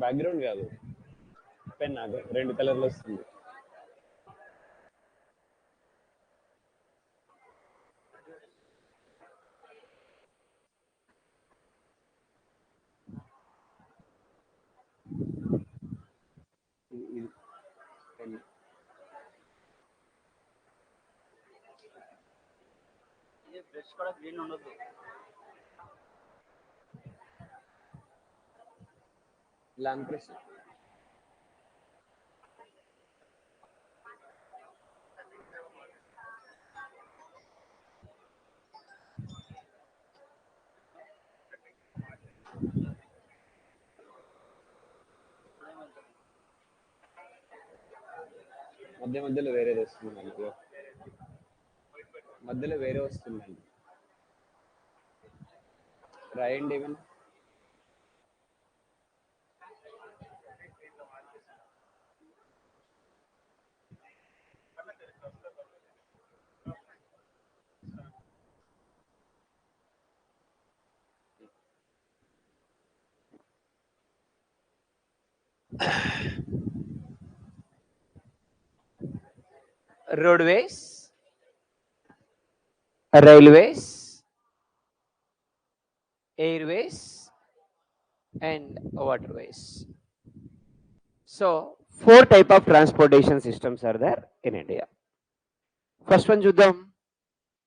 Background కాదు, pen అదే 2 కలర్లు వస్తుంది. ఇది పెన్. ఇది బ్రష్ కూడా గ్రీన్ ఉండదు. Lamp brush. మధ్యలో వేరేది వస్తుందండి, మధ్యలో వేరే వస్తుందండి. రాయండి ఏమన్నా. roadways, railways, airways, and waterways. So 4 type of transportation systems are there in India. First one చూద్దాం,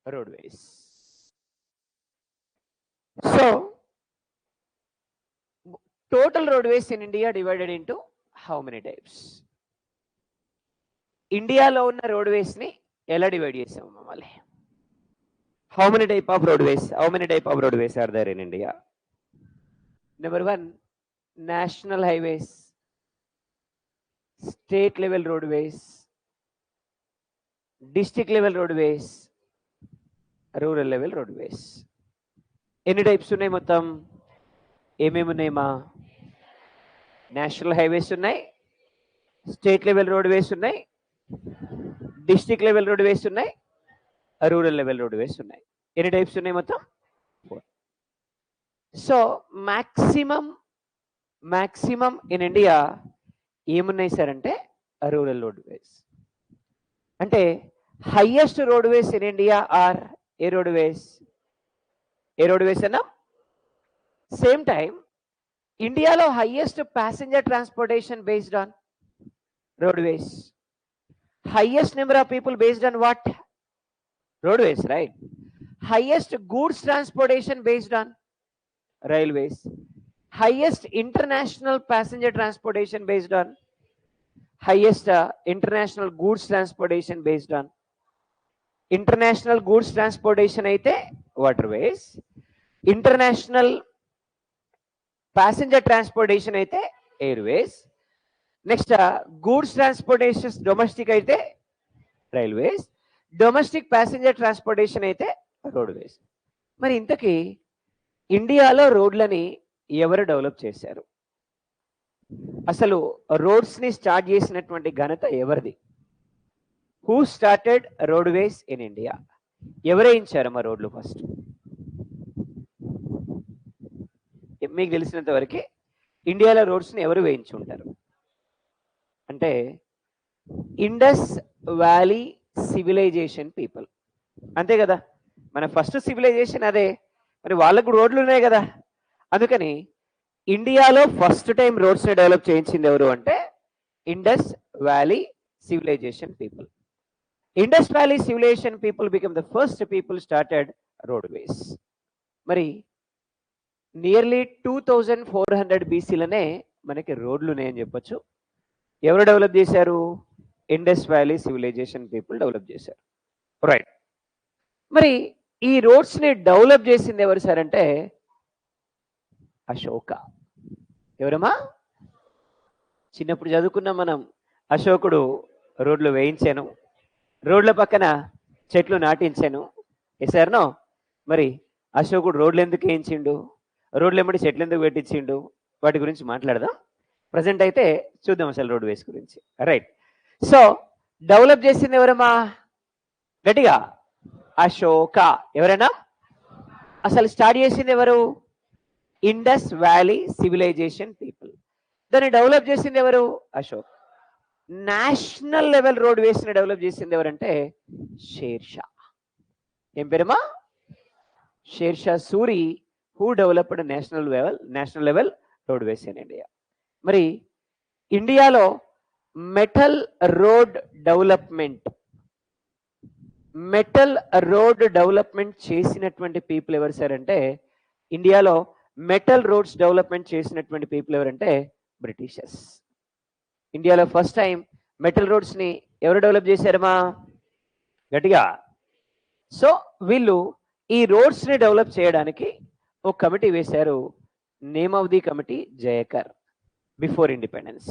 roadways. So total roadways in India divided into how many types? ఇండియాలో ఉన్న రోడ్వేస్ ని ఎలా డివైడ్ చేసాము మమ్మల్ని? How many type of roadways are there in India? Number 1, national highways, state level roadways, district level roadways, rural level roadways. ఎన్ని types ఉన్నాయి మొత్తం? ఏమేమి ఉన్నాయమ్మా? నేషనల్ హైవేస్ ఉన్నాయి, స్టేట్ లెవెల్ రోడ్వేస్ ఉన్నాయి, డిస్ట్రిక్ట్ లెవెల్ రోడ్వేస్ ఉన్నాయి, రూరల్ లెవెల్ రోడ్వేస్ ఉన్నాయి. ఎన్ని టైప్స్ ఉన్నాయి మొత్తం? 4. సో మ్యాక్సిమం ఇన్ ఇండియా ఏమున్నాయి సార్ అంటే రూరల్ రోడ్వేస్. అంటే highest roadways in India are ఏ రోడ్వేస్ అన్నా? సేమ్ టైం ఇండియాలో highest passenger transportation based on roadways. Highest number of people based on what? Roadways, right? Highest goods transportation based on railways. Highest international passenger transportation based on highest international goods transportation based on international goods transportation aithe waterways, international passenger transportation aithe airways. Next goods transportation domestic అయితే railways, domestic passenger transportation అయితే roadways. మరి ఇంతకీ ఇండియాలో రోడ్లని ఎవరు develop చేశారు? అసలు roads ని start చేసినటువంటి ఘనత ఎవరిది? Who started roadways in India? ఎవరు వేయించారమ్మా రోడ్లు ఫస్ట్? మీకు తెలిసినంత వరకు ఇండియాలో రోడ్స్ ని ఎవరు వేయించి ఉంటారు అంటే ఇండస్ వ్యాలీ సివిలైజేషన్ పీపుల్. అంతే కదా, మన ఫస్ట్ సివిలైజేషన్ అదే. మరి వాళ్ళకు రోడ్లు ఉన్నాయి కదా, అందుకని ఇండియాలో ఫస్ట్ టైం రోడ్స్ ని డెవలప్ చేయించింది ఎవరు అంటే Indus valley civilisation people. Indus valley civilisation people become the first people started roadways. మరి నియర్లీ 2400 BCలోనే మనకి రోడ్లు ఉన్నాయని చెప్పొచ్చు. ఎవరు డెవలప్ చేశారు? Indus valley civilisation people develop చేశారు, రైట్. మరి ఈ రోడ్స్ ని డెవలప్ చేసింది ఎవరు సార్ అంటే అశోక. ఎవరమ్మా? చిన్నప్పుడు చదువుకున్నాం మనం, అశోకుడు రోడ్లు వేయించాను, రోడ్ల పక్కన చెట్లు నాటించాను. ఎసారనో? మరి అశోకుడు రోడ్లు ఎందుకు వేయించిండు, రోడ్లు ఎమ్మడి చెట్లు ఎందుకు పెట్టించిండు, వాటి గురించి మాట్లాడదాం. ప్రజెంట్ అయితే చూద్దాం అసలు రోడ్వేస్ గురించి, రైట్. సో డెవలప్ చేసింది ఎవరమ్మా? గట్టిగా అశోక. ఎవరైనా? అసలు స్టార్ట్ చేసింది ఎవరు? Indus valley civilisation people. దాన్ని డెవలప్ చేసింది ఎవరు? అశోక్. నేషనల్ లెవెల్ రోడ్ వేస్ని డెవలప్ చేసింది ఎవరంటే షేర్షా. ఏం పేరమ్మా? Sher Shah Suri, who developed national level roadways in India. మరి ఇండియాలో మెటల్ రోడ్ డెవలప్మెంట్ చేసినటువంటి పీపుల్ ఎవరు సార్ అంటే, ఇండియాలో మెటల్ రోడ్స్ డెవలప్మెంట్ చేసినటువంటి పీపుల్ ఎవరంటే బ్రిటిషర్స్. ఇండియాలో ఫస్ట్ టైం మెటల్ రోడ్స్ ని ఎవరు డెవలప్ చేశారమ్మా? గట్టిగా. సో వీళ్ళు ఈ రోడ్స్ ని డెవలప్ చేయడానికి ఒక కమిటీ వేశారు. Name of the committee Jayakar, before independence.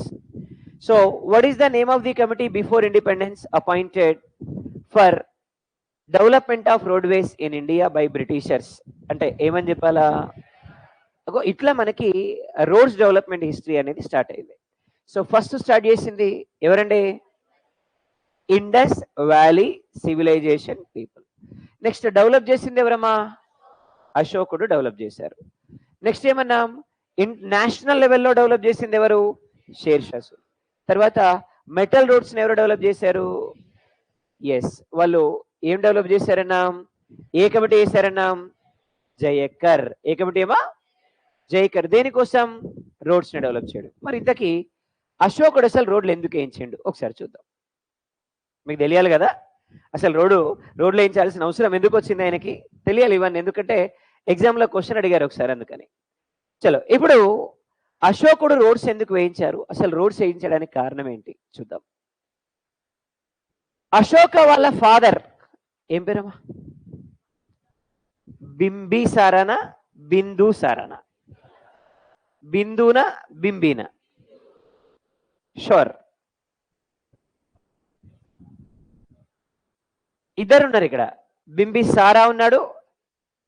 So what is the name of the committee before independence appointed for development of roadways in India by Britishers? అంటే ఏమని చెప్పాలా? ఇట్లా మనకి రోడ్స్ డెవలప్మెంట్ హిస్టరీ అనేది స్టార్ట్ అయింది. సో ఫస్ట్ స్టార్ట్ చేసింది ఎవరండి? Indus valley civilisation people. Next develop చేసింది ఎవరమ్మా? అశోకుడు డెవలప్ చేశారు. నెక్స్ట్ ఏమన్నాం? నేషనల్ లెవెల్లో డెవలప్ చేసింది ఎవరు? షేర్షా సూరి. తర్వాత మెటల్ రోడ్స్ ఎవరు డెవలప్ చేశారు? ఎస్, వాళ్ళు ఏం డెవలప్ చేశారన్నాం? ఏ కమిటీ వేశారన్నాం? జయకర్. ఏ కమిటీ ఏమా? జయకర్. దేనికోసం? రోడ్స్ ని డెవలప్ చేయడం. మరి ఇంతకీ అశోకుడు అసలు రోడ్లు ఎందుకు వేయించిండు ఒకసారి చూద్దాం. మీకు తెలియాలి కదా, అసలు రోడ్లు వేయించాల్సిన అవసరం ఎందుకు వచ్చింది ఆయనకి తెలియాలి ఇవన్నీ. ఎందుకంటే ఎగ్జామ్ లో క్వశ్చన్ అడిగారు ఒకసారి, అందుకని. చలో, ఇప్పుడు అశోకుడు రోడ్స్ ఎందుకు వేయించారు, అసలు రోడ్స్ వేయించడానికి కారణం ఏంటి చూద్దాం. అశోక వాళ్ళ ఫాదర్ ఏం పేరమ్మా? బింబిసారానా, బిందుసారానా? బిందునా, బింబీనా? షూర్. ఇద్దరున్నారు ఇక్కడ. బింబిసారా ఉన్నాడు,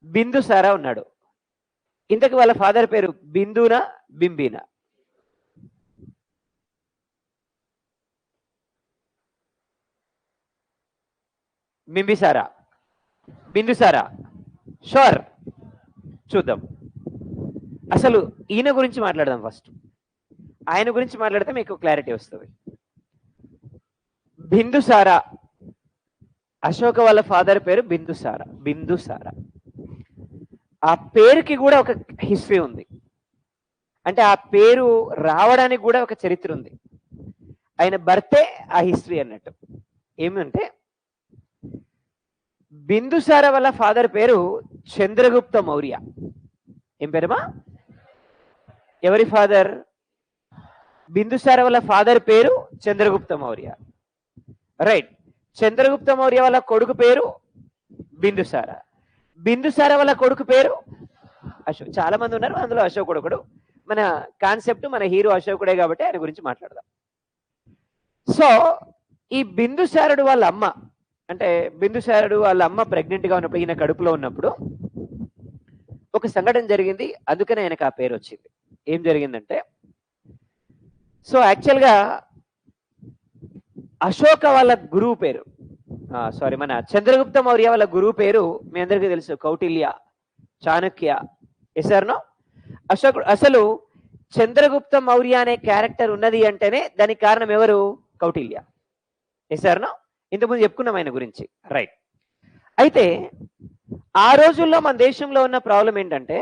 బిందుసారా ఉన్నాడు. ఇంతకు వాళ్ళ ఫాదర్ పేరు బిందునా, బింబీనా? బింబిసారా, బిందుసారా? షూర్. చూద్దాం. అసలు ఈయన గురించి మాట్లాడదాం ఫస్ట్. ఆయన గురించి మాట్లాడితే మీకు క్లారిటీ వస్తుంది. బిందుసారా, అశోక వాళ్ళ ఫాదర్ పేరు బిందుసారా. ఆ పేరుకి కూడా ఒక హిస్టరీ ఉంది. అంటే ఆ పేరు రావడానికి కూడా ఒక చరిత్ర ఉంది. ఆయన బర్తే ఆ హిస్టరీ అన్నట్టు. ఏమంటే బిందుసార వాళ్ళ ఫాదర్ పేరు చంద్రగుప్త మౌర్య. ఏం పేరమ్మా? ఎవరి ఫాదర్? బిందుసార వాళ్ళ ఫాదర్ పేరు చంద్రగుప్త మౌర్య. రైట్. చంద్రగుప్త మౌర్య వాళ్ళ కొడుకు పేరు బిందుసార. బిందుసార వాళ్ళ కొడుకు పేరు అశోక్. చాలా మంది ఉన్నారు, అందులో అశోకుడు ఒకడు. మన కాన్సెప్ట్, మన హీరో అశోకుడే కాబట్టి ఆయన గురించి మాట్లాడదాం. సో ఈ బిందుసారుడు వాళ్ళ అమ్మ, అంటే బిందుసారుడు వాళ్ళ అమ్మ ప్రెగ్నెంట్ గా ఉన్నప్పుడు, ఈయన కడుపులో ఉన్నప్పుడు ఒక సంఘటన జరిగింది. అందుకనే ఆయనకు ఆ పేరు వచ్చింది. ఏం జరిగిందంటే, సో యాక్చువల్గా అశోక వాళ్ళ గురువు పేరు, మన చంద్రగుప్త మౌర్య వాళ్ళ గురువు పేరు మీ అందరికీ తెలుసు, కౌటిల్య, చాణక్య. ఎసార్నో? అశోకుడు. అసలు చంద్రగుప్త మౌర్య అనే క్యారెక్టర్ ఉన్నది అంటేనే దానికి కారణం ఎవరు? కౌటిల్య. ఎసార్నో? ఇంతకుముందు చెప్పుకున్నాం ఆయన గురించి. రైట్. అయితే ఆ రోజుల్లో మన దేశంలో ఉన్న ప్రాబ్లం ఏంటంటే,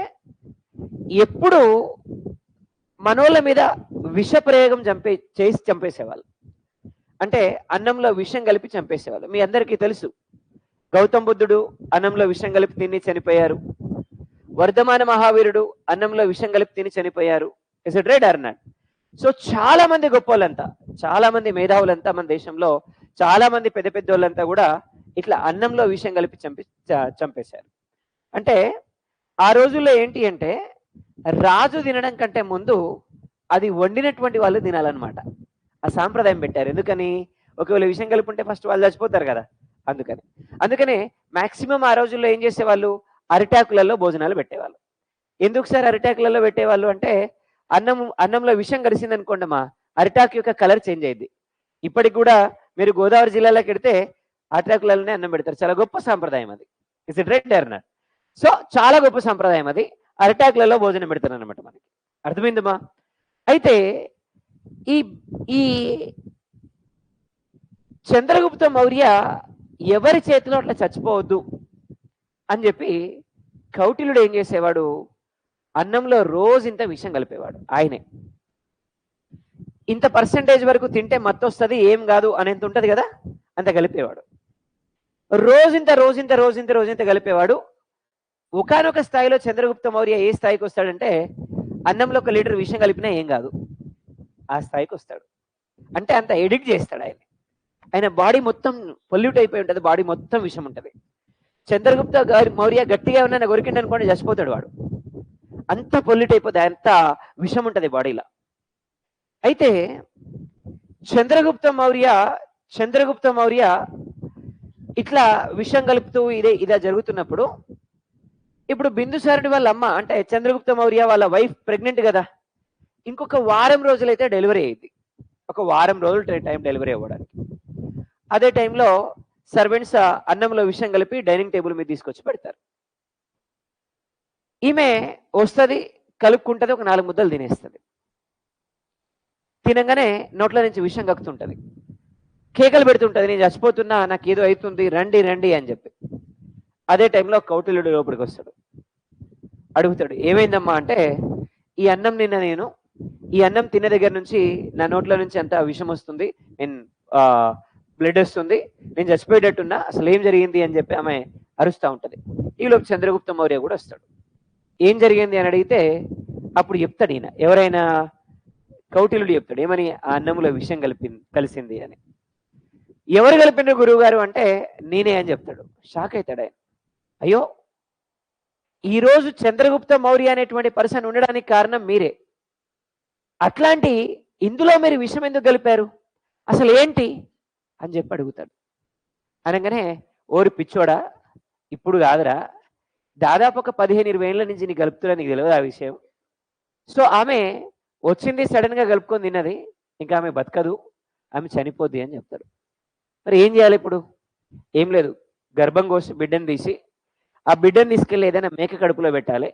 ఎప్పుడు మనోళ్ళ మీద విష ప్రయోగం చేసి చంపేసేవాళ్ళు. అంటే అన్నంలో విషం కలిపి చంపేసేవాళ్ళు. మీ అందరికీ తెలుసు, గౌతమ బుద్ధుడు అన్నంలో విషం కలిపి తిని చనిపోయారు. వర్ధమాన మహావీరుడు అన్నంలో విషం కలిపి తిని చనిపోయారు. Is it right or not? So చాలా మంది గొప్పలంతా, చాలా మంది మేధావులంతా మన దేశంలో, చాలా మంది పెద్ద పెద్ద వాళ్ళంతా కూడా ఇట్లా అన్నంలో విషం కలిపి చంపేశారు. అంటే ఆ రోజుల్లో ఏంటి అంటే, రాజు తినడం కంటే ముందు అది వండినటువంటి వాళ్ళు తినాలన్నమాట. ఆ సాంప్రదాయం పెట్టారు. ఎందుకని? ఒకవేళ విషం కలిపి ఉంటే ఫస్ట్ వాళ్ళు చచ్చిపోతారు కదా, అందుకనే మాక్సిమం ఆ రోజుల్లో ఏం చేసేవాళ్ళు? అరిటాకులలో భోజనాలు పెట్టేవాళ్ళు. ఎందుకు సార్ అరిటాకులలో పెట్టేవాళ్ళు అంటే, అన్నంలో విషం కలిసింది అనుకోండి అమ్మా, అరిటాకు యొక్క కలర్ చేంజ్ అయ్యింది. ఇప్పటికి కూడా మీరు గోదావరి జిల్లాలోకి వెడితే అరిటాకులలోనే అన్నం పెడతారు. చాలా గొప్ప సాంప్రదాయం అది. Is it right or not? So చాలా గొప్ప సాంప్రదాయం అది. అరిటాకులలో భోజనం పెడతారు అనమాట. మనకి అర్థమైందమ్మా? అయితే ఈ ఈ చంద్రగుప్త మౌర్య ఎవరి చేతిలో అట్లా చచ్చిపోవద్దు అని చెప్పి కౌటిల్యుడు ఏం చేసేవాడు, అన్నంలో రోజు ఇంత విషం కలిపేవాడు. ఆయనే ఇంత పర్సెంటేజ్ వరకు తింటే మత్తు వస్తుంది, ఏం కాదు అనేంత ఉంటది కదా, అంత కలిపేవాడు. రోజంత కలిపేవాడు. ఒకానొక స్థాయిలో చంద్రగుప్త మౌర్య ఏ స్థాయికి వస్తాడంటే అన్నంలో 1 లీటర్ విషం కలిపినా ఏం కాదు, ఆ స్థాయికి వస్తాడు. అంటే అంత ఎడిక్ట్ చేస్తాడు ఆయన బాడీ మొత్తం పొల్యూట్ అయిపోయి ఉంటుంది, బాడీ మొత్తం విషం ఉంటుంది. చంద్రగుప్త మౌర్య గట్టిగా ఉన్న కొరికిండి అనుకోండి చచ్చిపోతాడు వాడు, అంత పొల్యూట్ అయిపోతుంది, అంత విషం ఉంటుంది బాడీలో. అయితే చంద్రగుప్త మౌర్య ఇట్లా విషం కలుపుతూ ఇదే జరుగుతున్నప్పుడు ఇప్పుడు బిందుసారుడి వాళ్ళ అమ్మ అంటే చంద్రగుప్త మౌర్య వాళ్ళ వైఫ్ ప్రెగ్నెంట్ కదా, ఇంకొక వారం రోజులైతే డెలివరీ అయ్యింది. ఒక వారం రోజులు టైం డెలివరీ అవ్వడానికి. అదే టైంలో సర్వెంట్స్ అన్నంలో విషం కలిపి డైనింగ్ టేబుల్ మీద తీసుకొచ్చి పెడతారు. ఈమె వస్తుంది, కలుపుకుంటుంది, ఒక 4 ముద్దలు తినేస్తుంది. తినంగానే నోట్ల నుంచి విషం కక్కుతుంటది, కేకలు పెడుతుంటది, నేను చచ్చిపోతున్నా, నాకు ఏదో అవుతుంది, రండి రండి అని చెప్పి. అదే టైంలో కౌటిల్యుడు లోపలికి వస్తాడు. అడుగుతాడు, ఏమైందమ్మా అంటే, ఈ అన్నం తిన్న దగ్గర నుంచి నా నోట్ల నుంచి అంత విషం వస్తుంది, నేను బ్లడ్ వస్తుంది, నేను చచ్చిపోయేటట్టున్నా, అసలు ఏం జరిగింది అని చెప్పి ఆమె అరుస్తూ ఉంటది. ఈలోపు చంద్రగుప్త మౌర్య కూడా వస్తాడు. ఏం జరిగింది అని అడిగితే అప్పుడు చెప్తాడు ఈయన, ఎవరైనా కౌటిల్యుడు చెప్తాడు ఏమని, ఆ అన్నంలో విషం కలిసింది అని. ఎవరు కలిపిన గురువు గారు అంటే నేనే అని చెప్తాడు. షాక్ అవుతాడు ఆయన, అయ్యో ఈరోజు చంద్రగుప్త మౌర్య అనేటువంటి పర్సన్ ఉండడానికి కారణం మీరే, అట్లాంటి ఇందులో మీరు విషం ఎందుకు కలిపారు, అసలు ఏంటి అని చెప్పి అడుగుతాడు. అనగానే, ఓరి పిచ్చోడా, ఇప్పుడు కాదురా, దాదాపు ఒక 15-20 ఏళ్ళ నుంచి నీకు కలుపుతున్నా, నీకు తెలియదు ఆ విషయం. సో ఆమె వచ్చింది, సడన్ గా కలుపుకొని తిన్నది, ఇంకా ఆమె బతకదు, ఆమె చనిపోద్ది అని చెప్తాడు. మరి ఏం చేయాలి ఇప్పుడు? ఏం లేదు, గర్భం కోసి బిడ్డను తీసి ఆ బిడ్డను తీసుకెళ్ళి ఏదైనా మేక కడుపులో పెట్టాలి,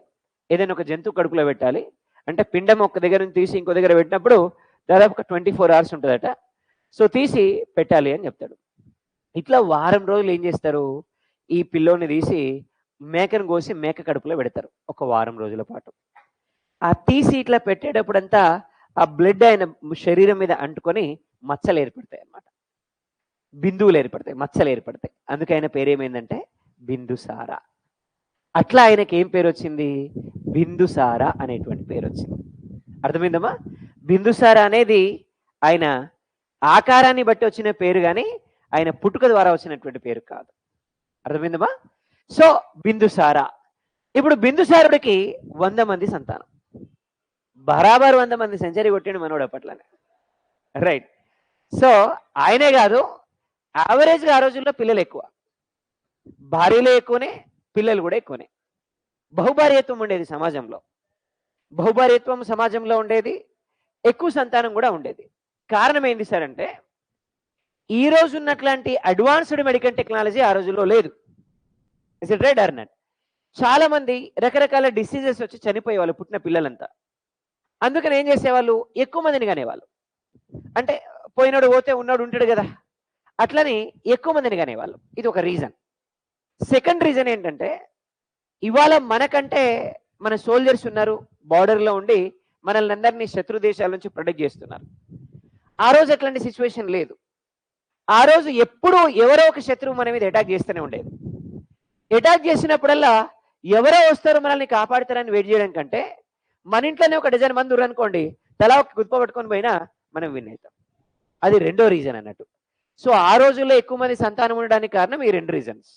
ఏదైనా ఒక జంతువు కడుపులో పెట్టాలి. అంటే పిండం ఒక దగ్గర నుంచి తీసి ఇంకో దగ్గర పెట్టినప్పుడు దాదాపు ఒక 24 అవర్స్ ఉంటుందట. సో తీసి పెట్టాలి అని చెప్తాడు. ఇట్లా వారం రోజులు ఏం చేస్తారు, ఈ పిల్లోని తీసి మేకను కోసి మేక కడుపులో పెడతారు ఒక వారం రోజుల పాటు. ఆ తీసి ఇట్లా పెట్టేటప్పుడంతా ఆ బ్లడ్ ఆయన శరీరం మీద అంటుకొని మచ్చలు ఏర్పడతాయి అన్నమాట, బిందువులు ఏర్పడతాయి, మచ్చలు ఏర్పడతాయి. అందుకే ఆయన పేరేమైందంటే బిందుసార. అట్లా ఆయనకి ఏం పేరు వచ్చింది, బిందుసార అనేటువంటి పేరు వచ్చింది. అర్థమైందమ్మా? బిందుసార అనేది ఆయన ఆకారాన్ని బట్టి వచ్చిన పేరు కానీ ఆయన పుట్టుక ద్వారా వచ్చినటువంటి పేరు కాదు. అర్థమైందమ్మా? సో బిందుసార. ఇప్పుడు బిందుసారుడికి 100 మంది సంతానం, బరాబర్ 100 మంది సెంచరీ కొట్టిండు మనోడు అప్పట్లోనే, రైట్. సో ఆయనే కాదు, యావరేజ్గా ఆ రోజుల్లో పిల్లలు ఎక్కువ, భార్యలు ఎక్కువనే, పిల్లలు కూడా ఎక్కువనే. బహుభార్యత్వం ఉండేది సమాజంలో, బహుభార్యత్వం సమాజంలో ఉండేది, ఎక్కువ సంతానం కూడా ఉండేది. కారణం ఏంటి సార్ అంటే, ఈ రోజు ఉన్నట్లాంటి అడ్వాన్స్డ్ మెడికల్ టెక్నాలజీ ఆ రోజుల్లో లేదు. Is it right or not? చాలా మంది రకరకాల డిసీజెస్ వచ్చి చనిపోయేవాళ్ళు పుట్టిన పిల్లలంతా. అందుకని ఏం చేసేవాళ్ళు, ఎక్కువ మందిని కనేవాళ్ళు. అంటే పోయినాడు పోతే ఉన్నాడు ఉంటాడు కదా, అట్లని ఎక్కువ మందిని కనేవాళ్ళు. ఇది ఒక రీజన్. సెకండ్ రీజన్ ఏంటంటే, ఇవాళ మనకంటే మన సోల్జర్స్ ఉన్నారు, బార్డర్లో ఉండి మనల్ని అందరినీ శత్రు దేశాల నుంచి ప్రొటెక్ట్ చేస్తున్నారు. ఆ రోజు అట్లాంటి సిచ్యువేషన్ లేదు. ఆ రోజు ఎప్పుడూ ఎవరో ఒక శత్రువు మన మీద అటాక్ చేస్తూనే ఉండేది. అటాక్ చేసినప్పుడల్లా ఎవరో వస్తారు మనల్ని కాపాడుతారని వెయిట్ చేయడం కంటే, మన ఇంట్లోనే ఒక డజన్ మంది ఉరనుకోండి, తలా ఒక గుర్తు పట్టుకొని పోయినా మనం విన్ అవుతాం. అది రెండో రీజన్ అన్నట్టు. సో ఆ రోజుల్లో ఎక్కువ మంది సంతానం ఉండడానికి కారణం ఈ 2 రీజన్స్.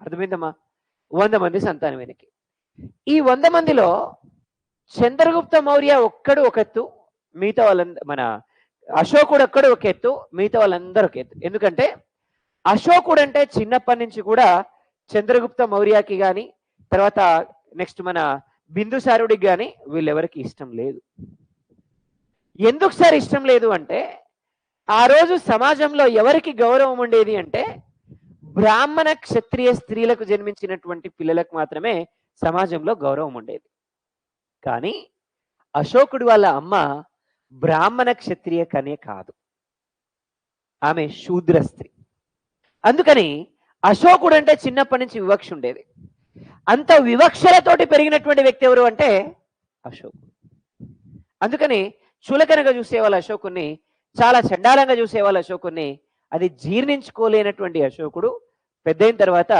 అర్థమైందమ్మా? 100 మంది సంతానం వెనక్కి. ఈ 100 మందిలో చంద్రగుప్త మౌర్య ఒక్కడు ఒక ఎత్తు, మిగతా వాళ్ళందరూ, మన అశోకుడు ఒక్కడు ఒక ఎత్తు, మిగతా వాళ్ళందరూ ఒక ఎత్తు. ఎందుకంటే అశోకుడు అంటే చిన్నప్పటి నుంచి కూడా చంద్రగుప్త మౌర్యకి కానీ తర్వాత నెక్స్ట్ మన బిందుసారుడికి కానీ వీళ్ళెవరికి ఇష్టం లేదు. ఎందుకు సార్ ఇష్టం లేదు అంటే, ఆ రోజు సమాజంలో ఎవరికి గౌరవం ఉండేది అంటే, బ్రాహ్మణ క్షత్రియ స్త్రీలకు జన్మించినటువంటి పిల్లలకు మాత్రమే సమాజంలో గౌరవం ఉండేది. కానీ అశోకుడు వాళ్ళ అమ్మ బ్రాహ్మణ క్షత్రియ కన్య కాదు, ఆమె శూద్ర స్త్రీ. అందుకని అశోకుడు అంటే చిన్నప్పటి నుంచి వివక్ష ఉండేది. అంత వివక్షలతోటి పెరిగినటువంటి వ్యక్తి ఎవరు అంటే అశోకుడు. అందుకని చులకనగా చూసేవాళ్ళు అశోకుని, చాలా చండాలంగా చూసేవాళ్ళు అశోకుని. అది జీర్ణించుకోలేనటువంటి అశోకుడు పెద్దయిన తర్వాత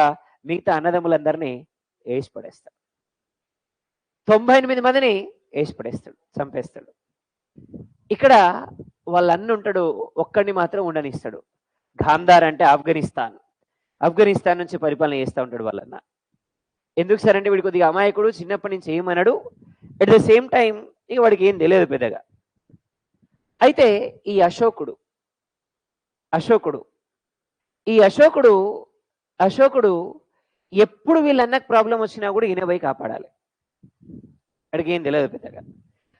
మిగతా అన్నదమ్ములందరినీ వేసి పడేస్తాడు. 98 మందిని వేసి పడేస్తాడు, చంపేస్తాడు. ఇక్కడ వాళ్ళ అన్న ఉంటాడు, ఒక్కడిని మాత్రం ఉండనిస్తాడు. గాంధార్ అంటే ఆఫ్ఘనిస్తాన్ నుంచి పరిపాలన చేస్తూ ఉంటాడు వాళ్ళన్న. ఎందుకు సార్ అంటే వీడు కొద్దిగా అమాయకుడు, చిన్నప్పటి నుంచి ఏమన్నాడు, అట్ ద సేమ్ టైం ఇక వాడికి ఏం తెలియదు పెద్దగా. అయితే ఈ అశోకుడు ఎప్పుడు వీళ్ళన్నకు ప్రాబ్లం వచ్చినా కూడా ఈయన పోయి కాపాడాలి. వాడికి ఏం తెలియదు పెద్దగా.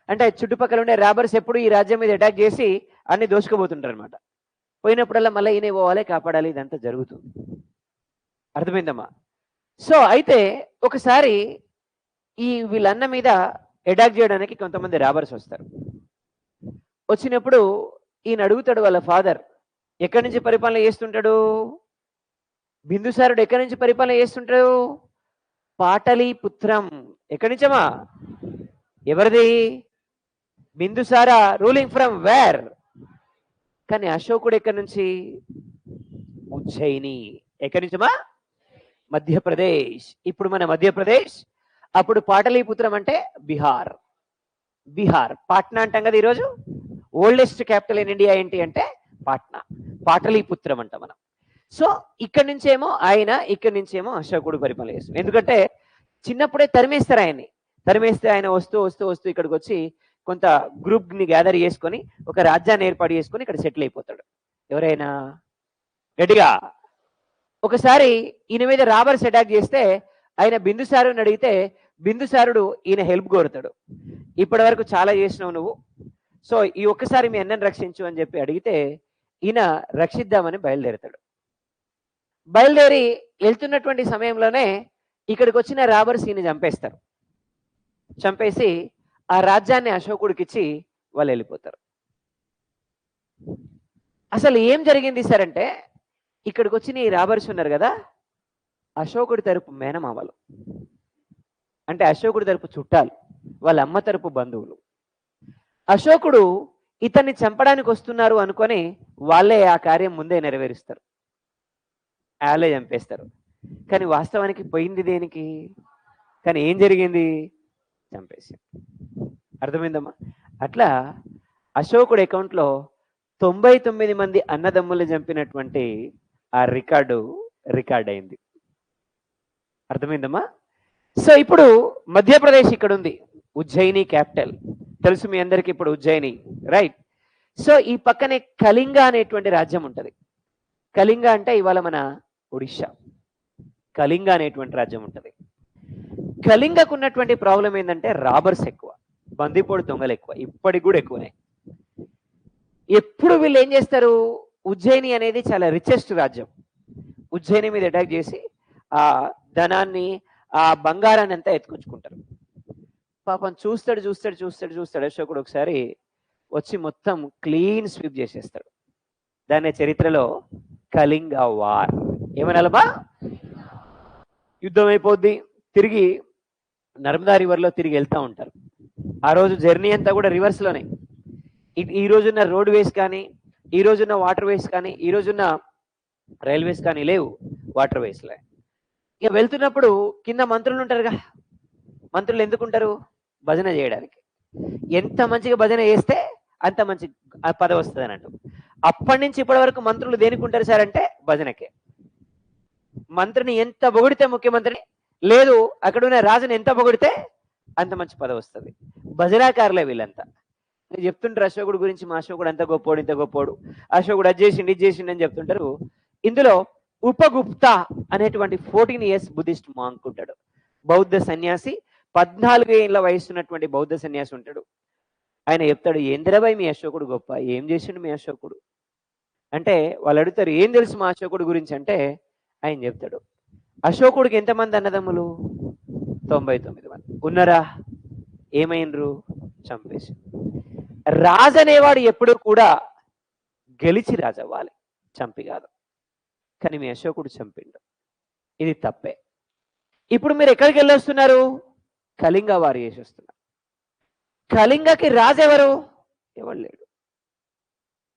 అంటే చుట్టుపక్కల ఉండే రాబర్స్ ఎప్పుడు ఈ రాజ్యం మీద అటాక్ చేసి అన్ని దోచుకోబోతుంటారు అనమాట. పోయినప్పుడల్లా మళ్ళీ ఈయన పోవాలి, కాపాడాలి, ఇదంతా జరుగుతుంది. అర్థమైందమ్మా? సో అయితే ఒకసారి ఈ వీళ్ళన్న మీద అటాక్ చేయడానికి కొంతమంది రాబర్స్ వస్తారు. వచ్చినప్పుడు ఈయన అడుగుతాడు వాళ్ళ ఫాదర్ ఎక్కడి నుంచి పరిపాలన చేస్తుంటాడు. బిందుసారుడు ఎక్కడి నుంచి పరిపాలన చేస్తుంటాడు? పాటలీపుత్రం. ఎక్కడి నుంచమ్మా? ఎవరిది? Bindusara ruling from where? కానీ అశోకుడు ఎక్కడి నుంచి? ఉజ్జయిని. ఎక్కడి నుంచమ్మా? మధ్యప్రదేశ్. ఇప్పుడు మన మధ్యప్రదేశ్, అప్పుడు పాటలీపుత్రం అంటే బిహార్. పాట్నా అంటాం కదా ఈరోజు. ఓల్డెస్ట్ క్యాపిటల్ ఇన్ ఇండియా ఏంటి అంటే పాట్నా, పాటలీపుత్రం అంట మనం. సో ఇక్కడి నుంచేమో ఆయన, ఇక్కడి నుంచేమో అశోకుడు పరిపాలన చేస్తుంది. ఎందుకంటే చిన్నప్పుడే తరిమేస్తారు ఆయన్ని. తరిమేస్తే ఆయన వస్తూ ఇక్కడికి వచ్చి కొంత గ్రూప్ ని గ్యాదర్ చేసుకొని ఒక రాజ్యాన్ని ఏర్పాటు చేసుకొని ఇక్కడ సెటిల్ అయిపోతాడు. ఎవరైనా గట్టిగా ఒకసారి ఈయన మీద రాబర్స్ అటాక్ చేస్తే ఆయన బిందుసారుని అడిగితే బిందుసారుడు ఈయన హెల్ప్ కోరుతాడు. ఇప్పటి వరకు చాలా చేసినావు నువ్వు, సో ఈ ఒక్కసారి మీ అన్నని రక్షించు అని చెప్పి అడిగితే ఈయన రక్షిద్దామని బయలుదేరుతాడు. బయలుదేరి వెళ్తున్నటువంటి సమయంలోనే ఇక్కడికి వచ్చిన రాబర్స్ ఈయన చంపేస్తారు. చంపేసి ఆ రాజ్యాన్ని అశోకుడికి ఇచ్చి వాళ్ళు వెళ్ళిపోతారు. అసలు ఏం జరిగింది సార్ అంటే, ఇక్కడికి వచ్చిన ఈ రాబర్స్ ఉన్నారు కదా, అశోకుడి తరపు మేనమామలు, అంటే అశోకుడి తరపు చుట్టాలు, వాళ్ళ అమ్మ తరపు బంధువులు. అశోకుడు ఇతన్ని చంపడానికి వస్తున్నారు అనుకొని వాళ్ళే ఆ కార్యం ముందే నెరవేరుస్తారు, వాళ్ళే చంపేస్తారు. కానీ వాస్తవానికి పోయింది దేనికి? కానీ ఏం జరిగింది? చంపేసి. అర్థమైందమ్మా? అట్లా అశోకుడి అకౌంట్లో 99 మంది అన్నదమ్ములు చంపినటువంటి ఆ రికార్డ్ అయింది. అర్థమైందమ్మా? సో ఇప్పుడు మధ్యప్రదేశ్ ఇక్కడ ఉంది, ఉజ్జయిని క్యాపిటల్ తెలుసు మీ అందరికి. ఇప్పుడు ఉజ్జయిని, రైట్? సో ఈ పక్కనే కళింగ అనేటువంటి రాజ్యం ఉంటుంది. కళింగ అంటే ఇవాళ మన ఒడిశా. కళింగ అనేటువంటి రాజ్యం ఉంటుంది. కళింగకు ఉన్నటువంటి ప్రాబ్లం ఏంటంటే రాబర్స్ ఎక్కువ, బందిపోడు దొంగలు ఎక్కువ, ఇప్పటికి కూడా ఎక్కువనే. ఎప్పుడు వీళ్ళు ఏం చేస్తారు, ఉజ్జయిని అనేది చాలా రిచెస్ట్ రాజ్యం, ఉజ్జయిని మీద అటాక్ చేసి ఆ ధనాన్ని, ఆ బంగారాన్ని అంతా ఎత్తుకొచ్చుకుంటారు. పాపం చూస్తాడు అశోకుడు ఒకసారి వచ్చి మొత్తం క్లీన్ స్వీప్ చేసేస్తాడు. దాని చరిత్రలో కళింగ వార్ ఏమనాలమ్మా? యుద్ధం అయిపోద్ది. తిరిగి నర్మదా రివర్లో తిరిగి వెళ్తూ ఉంటారు. ఆ రోజు జర్నీ అంతా కూడా రివర్స్లోనే. ఈ రోజున్న రోడ్ వేస్ కానీ, ఈ రోజున్న వాటర్ వేస్ కానీ, ఈ రోజున్న రైల్వేస్ కానీ లేవు, వాటర్ వేస్లే. ఇక వెళ్తున్నప్పుడు కింద మంత్రులు ఉంటారుగా. మంత్రులు ఎందుకు ఉంటారు? భజన చేయడానికి. ఎంత మంచిగా భజన చేస్తే అంత మంచి పదవి వస్తుంది అన్నట్టు. అప్పటి నుంచి ఇప్పటి వరకు మంత్రులు దేనికి ఉంటారు సార్ అంటే భజనకే. మంత్రిని ఎంత పొగిడితే ముఖ్యమంత్రిని, లేదు అక్కడ ఉన్న రాజుని ఎంత పొగిడితే అంత మంచి పదవి వస్తుంది. భజనాకారులే వీళ్ళంతా. చెప్తుంటారు అశోకుడు గురించి, మా అశోకుడు అంత గొప్పోడు, ఇంత గొప్పోడు, అశోకుడు అది చేసిండు ఇది చేసిండు అని చెప్తుంటారు. ఇందులో ఉపగుప్త అనేటువంటి 14 years బుద్ధిస్ట్ మాంక్ ఉంటాడు, బౌద్ధ సన్యాసి. 14 ఏళ్ల వయసున్నటువంటి బౌద్ధ సన్యాసి ఉంటాడు. ఆయన చెప్తాడు, ఏందిరాబాయ్ మీ అశోకుడు గొప్ప, ఏం చేసిండు మీ అశోకుడు అంటే, వాళ్ళు అడుగుతారు ఏం తెలుసు మా అశోకుడు గురించి అంటే, ఆయన చెప్తాడు అశోకుడికి ఎంతమంది అన్నదమ్ములు? 99 మంది ఉన్నారా? ఏమైనరు? చంపేసి. రాజు అనేవాడు ఎప్పుడు కూడా గెలిచి రాజు అవ్వాలి, చంపి కాదు. కానీ మీ అశోకుడు చంపిండు, ఇది తప్పే. ఇప్పుడు మీరు ఎక్కడికి వెళ్ళొస్తున్నారు? కళింగ వారు చేసేస్తున్నారు. కళింగకి రాజు ఎవరు? ఎవరు లేడు.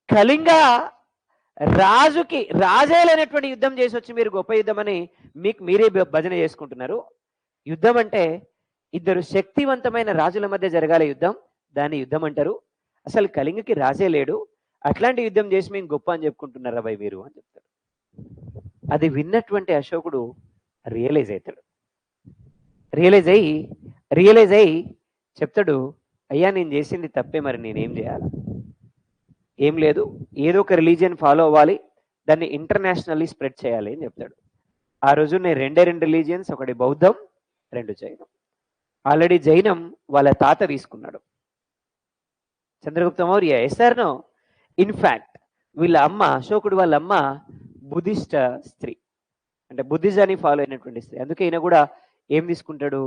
కళింగ రాజుకి రాజే లేనటువంటి యుద్ధం చేసి వచ్చి మీరు గొప్ప యుద్ధం అని మీకు మీరే భజన చేసుకుంటున్నారు. యుద్ధం అంటే ఇద్దరు శక్తివంతమైన రాజుల మధ్య జరగాలి యుద్ధం, దాన్ని యుద్ధం అంటారు. అసలు కళింగకి రాజే లేడు, అట్లాంటి యుద్ధం చేసి మేము గొప్ప అని చెప్పుకుంటున్నారా భయ్ మీరు అని చెప్తారు. అది విన్నటువంటి అశోకుడు రియలైజ్ అవుతాడు. రియలైజ్ అయ్యి చెప్తాడు, అయ్యా నేను చేసింది తప్పే, మరి నేనేం చేయాలి? ఏం లేదు, ఏదో ఒక రిలీజియన్ ఫాలో అవ్వాలి, దాన్ని ఇంటర్నేషనల్లీ స్ప్రెడ్ చేయాలి అని చెప్తాడు. ఆ రోజు నేను రెండు రిలీజియన్స్, ఒకటి బౌద్ధం, రెండు జైనం. ఆల్రెడీ జైనం వాళ్ళ తాత తీసుకున్నాడు, చంద్రగుప్త మౌర్య. ఎస్ఆర్నో? ఇన్ఫ్యాక్ట్ వీళ్ళ అమ్మ, అశోకుడు వాళ్ళ అమ్మ బుద్ధిస్ట్ స్త్రీ, అంటే బుద్ధిజాన్ని ఫాలో అయినటువంటి స్త్రీ. అందుకే ఈయన కూడా ఏం తీసుకుంటాడు?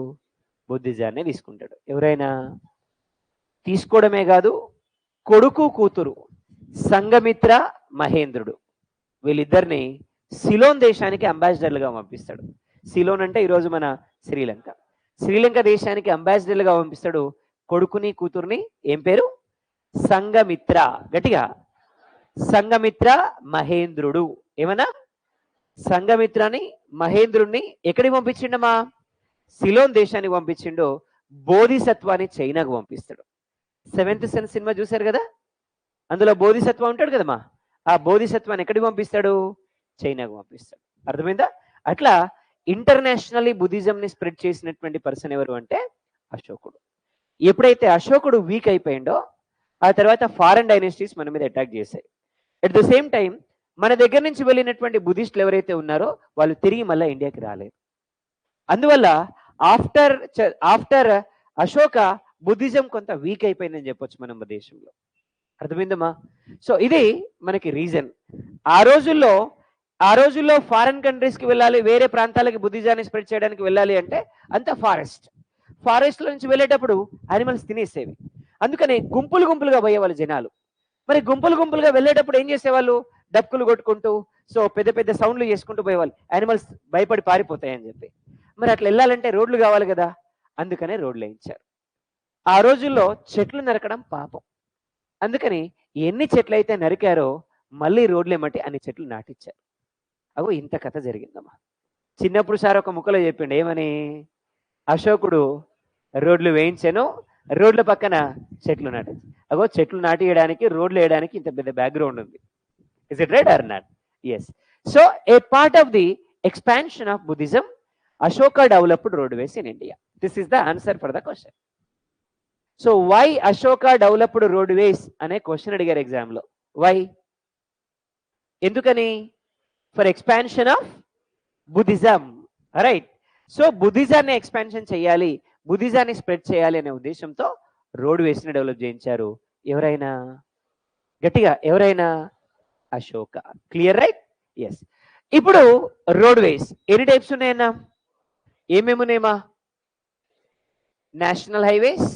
బుద్ధిజాన్ని తీసుకుంటాడు. ఎవరైనా తీసుకోవడమే కాదు, కొడుకు కూతురు సంఘమిత్ర మహేంద్రుడు వీళ్ళిద్దరిని సిలోన్ దేశానికి అంబాసిడర్లుగా పంపిస్తాడు. సిలోన్ అంటే ఈరోజు మన శ్రీలంక. శ్రీలంక దేశానికి అంబాసిడర్లుగా పంపిస్తాడు కొడుకుని కూతుర్ని. ఏం పేరు? సంఘమిత్ర. గట్టిగా, సంఘమిత్ర మహేంద్రుడు. ఏమన్నా? సంఘమిత్రాన్ని మహేంద్రుడిని ఎక్కడికి పంపించిండమ్మా? సిలోన్ దేశానికి పంపించిండు. బోధిసత్వాన్ని చైనాకు పంపిస్తాడు. సెవెంత్ సెన్స్ సినిమా చూశారు కదా, అందులో బోధిసత్వ ఉంటాడు కదమ్మా. ఆ బోధిసత్వాన్ని ఎక్కడికి పంపిస్తాడు? చైనాకు పంపిస్తాడు. అర్థమైందా? అట్లా ఇంటర్నేషనల్లీ బుద్ధిజంని స్ప్రెడ్ చేసినటువంటి పర్సన్ ఎవరు అంటే అశోకుడు. ఎప్పుడైతే అశోకుడు వీక్ అయిపోయిండో ఆ తర్వాత ఫారెన్ డైనెస్టీస్ మన మీద అటాక్ చేశాయి. అట్ ద సేమ్ టైం మన దగ్గర నుంచి వెళ్ళినటువంటి బుద్ధిస్టులు ఎవరైతే ఉన్నారో వాళ్ళు తిరిగి మళ్ళీ ఇండియాకి రాలేదు. అందువల్ల ఆఫ్టర్ అశోక బుద్ధిజం కొంత వీక్ అయిపోయిందని చెప్పొచ్చు మనం దేశంలో. అర్థమైందమ్మా? సో ఇది మనకి రీజన్. ఆ రోజుల్లో ఫారెన్ కంట్రీస్కి వెళ్ళాలి, వేరే ప్రాంతాలకి బుద్ధిజాన్ని స్ప్రెడ్ చేయడానికి వెళ్ళాలి అంటే అంత ఫారెస్ట్ లో నుంచి వెళ్ళేటప్పుడు యానిమల్స్ తినేసేవి. అందుకని గుంపులుగా పోయేవాళ్ళు జనాలు. మరి గుంపులుగా వెళ్ళేటప్పుడు ఏం చేసేవాళ్ళు? డప్పులు కొట్టుకుంటూ, సో పెద్ద సౌండ్లు చేసుకుంటూ పోయేవాళ్ళు. యానిమల్స్ భయపడి పారిపోతాయని చెప్పి. మరి అట్లా వెళ్ళాలంటే రోడ్లు కావాలి కదా, అందుకనే రోడ్లు వేయించారు. ఆ రోజుల్లో చెట్లు నరకడం పాపం. అందుకని ఎన్ని చెట్లు అయితే నరికారో మళ్ళీ రోడ్లు ఏమంటే అన్ని చెట్లు నాటించారు. అగో ఇంత కథ జరిగిందమ్మా. చిన్నప్పుడు సార్ ఒక ముక్కలో చెప్పిండు, ఏమని? అశోకుడు రోడ్లు వేయించాను, రోడ్ల పక్కన చెట్లు నాటించాను. అగో చెట్లు నాటియడానికి, రోడ్లు వేయడానికి ఇంత పెద్ద బ్యాక్గ్రౌండ్ ఉంది. Is it right or not? Yes. So a part of the expansion of Buddhism, Ashoka developed roadways in India. This is the answer for the question. So why Ashoka developed roadways అనే question అడిగారు exam లో. Why? ఎందుకని? For expansion of Buddhism, right? So బుద్ధిజాన్ని expansion చేయాలి, బుద్ధిజాన్ని spread చేయాలి అనే ఉద్దేశంతో రోడ్వేస్ ని డెవలప్ చేయించారు. ఎవరైనా? గట్టిగా, ఎవరైనా? అశోక. Clear, right? ఎస్. ఇప్పుడు రోడ్వేస్ ఎన్ని టైప్స్ ఉన్నాయన్నా? ఏమేమి ఉన్నాయమ్మా? నేషనల్ హైవేస్,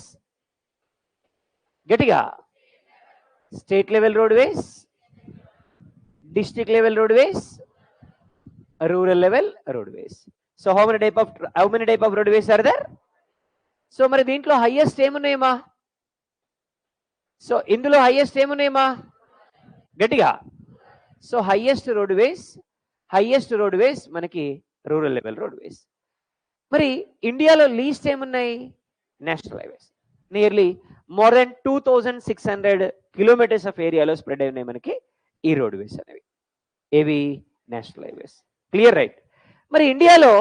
గట్టిగా, state level roadways, district level roadways, rural level roadways. So how many type of roadways are there? So మరి దీంట్లో హైయెస్ట్ ఏమున్నాయమ్మా? సో ఇందులో హైయెస్ట్ ఏమున్నాయమ్మా? గట్టిగా. సో హైయెస్ట్ రోడ్వేస్ మనకి రూరల్ లెవెల్ రోడ్వేస్. మరి ఇండియాలో లీస్ట్ ఏమున్నాయి? National highways. Nearly more then 2600 kilometres of ఏరియాలో స్ప్రెడ్ అయినాయి మనకి ఈ రోడ్వేస్ అనేవి. ఏవి? National highways. Clear, right? మరి ఇండియాలో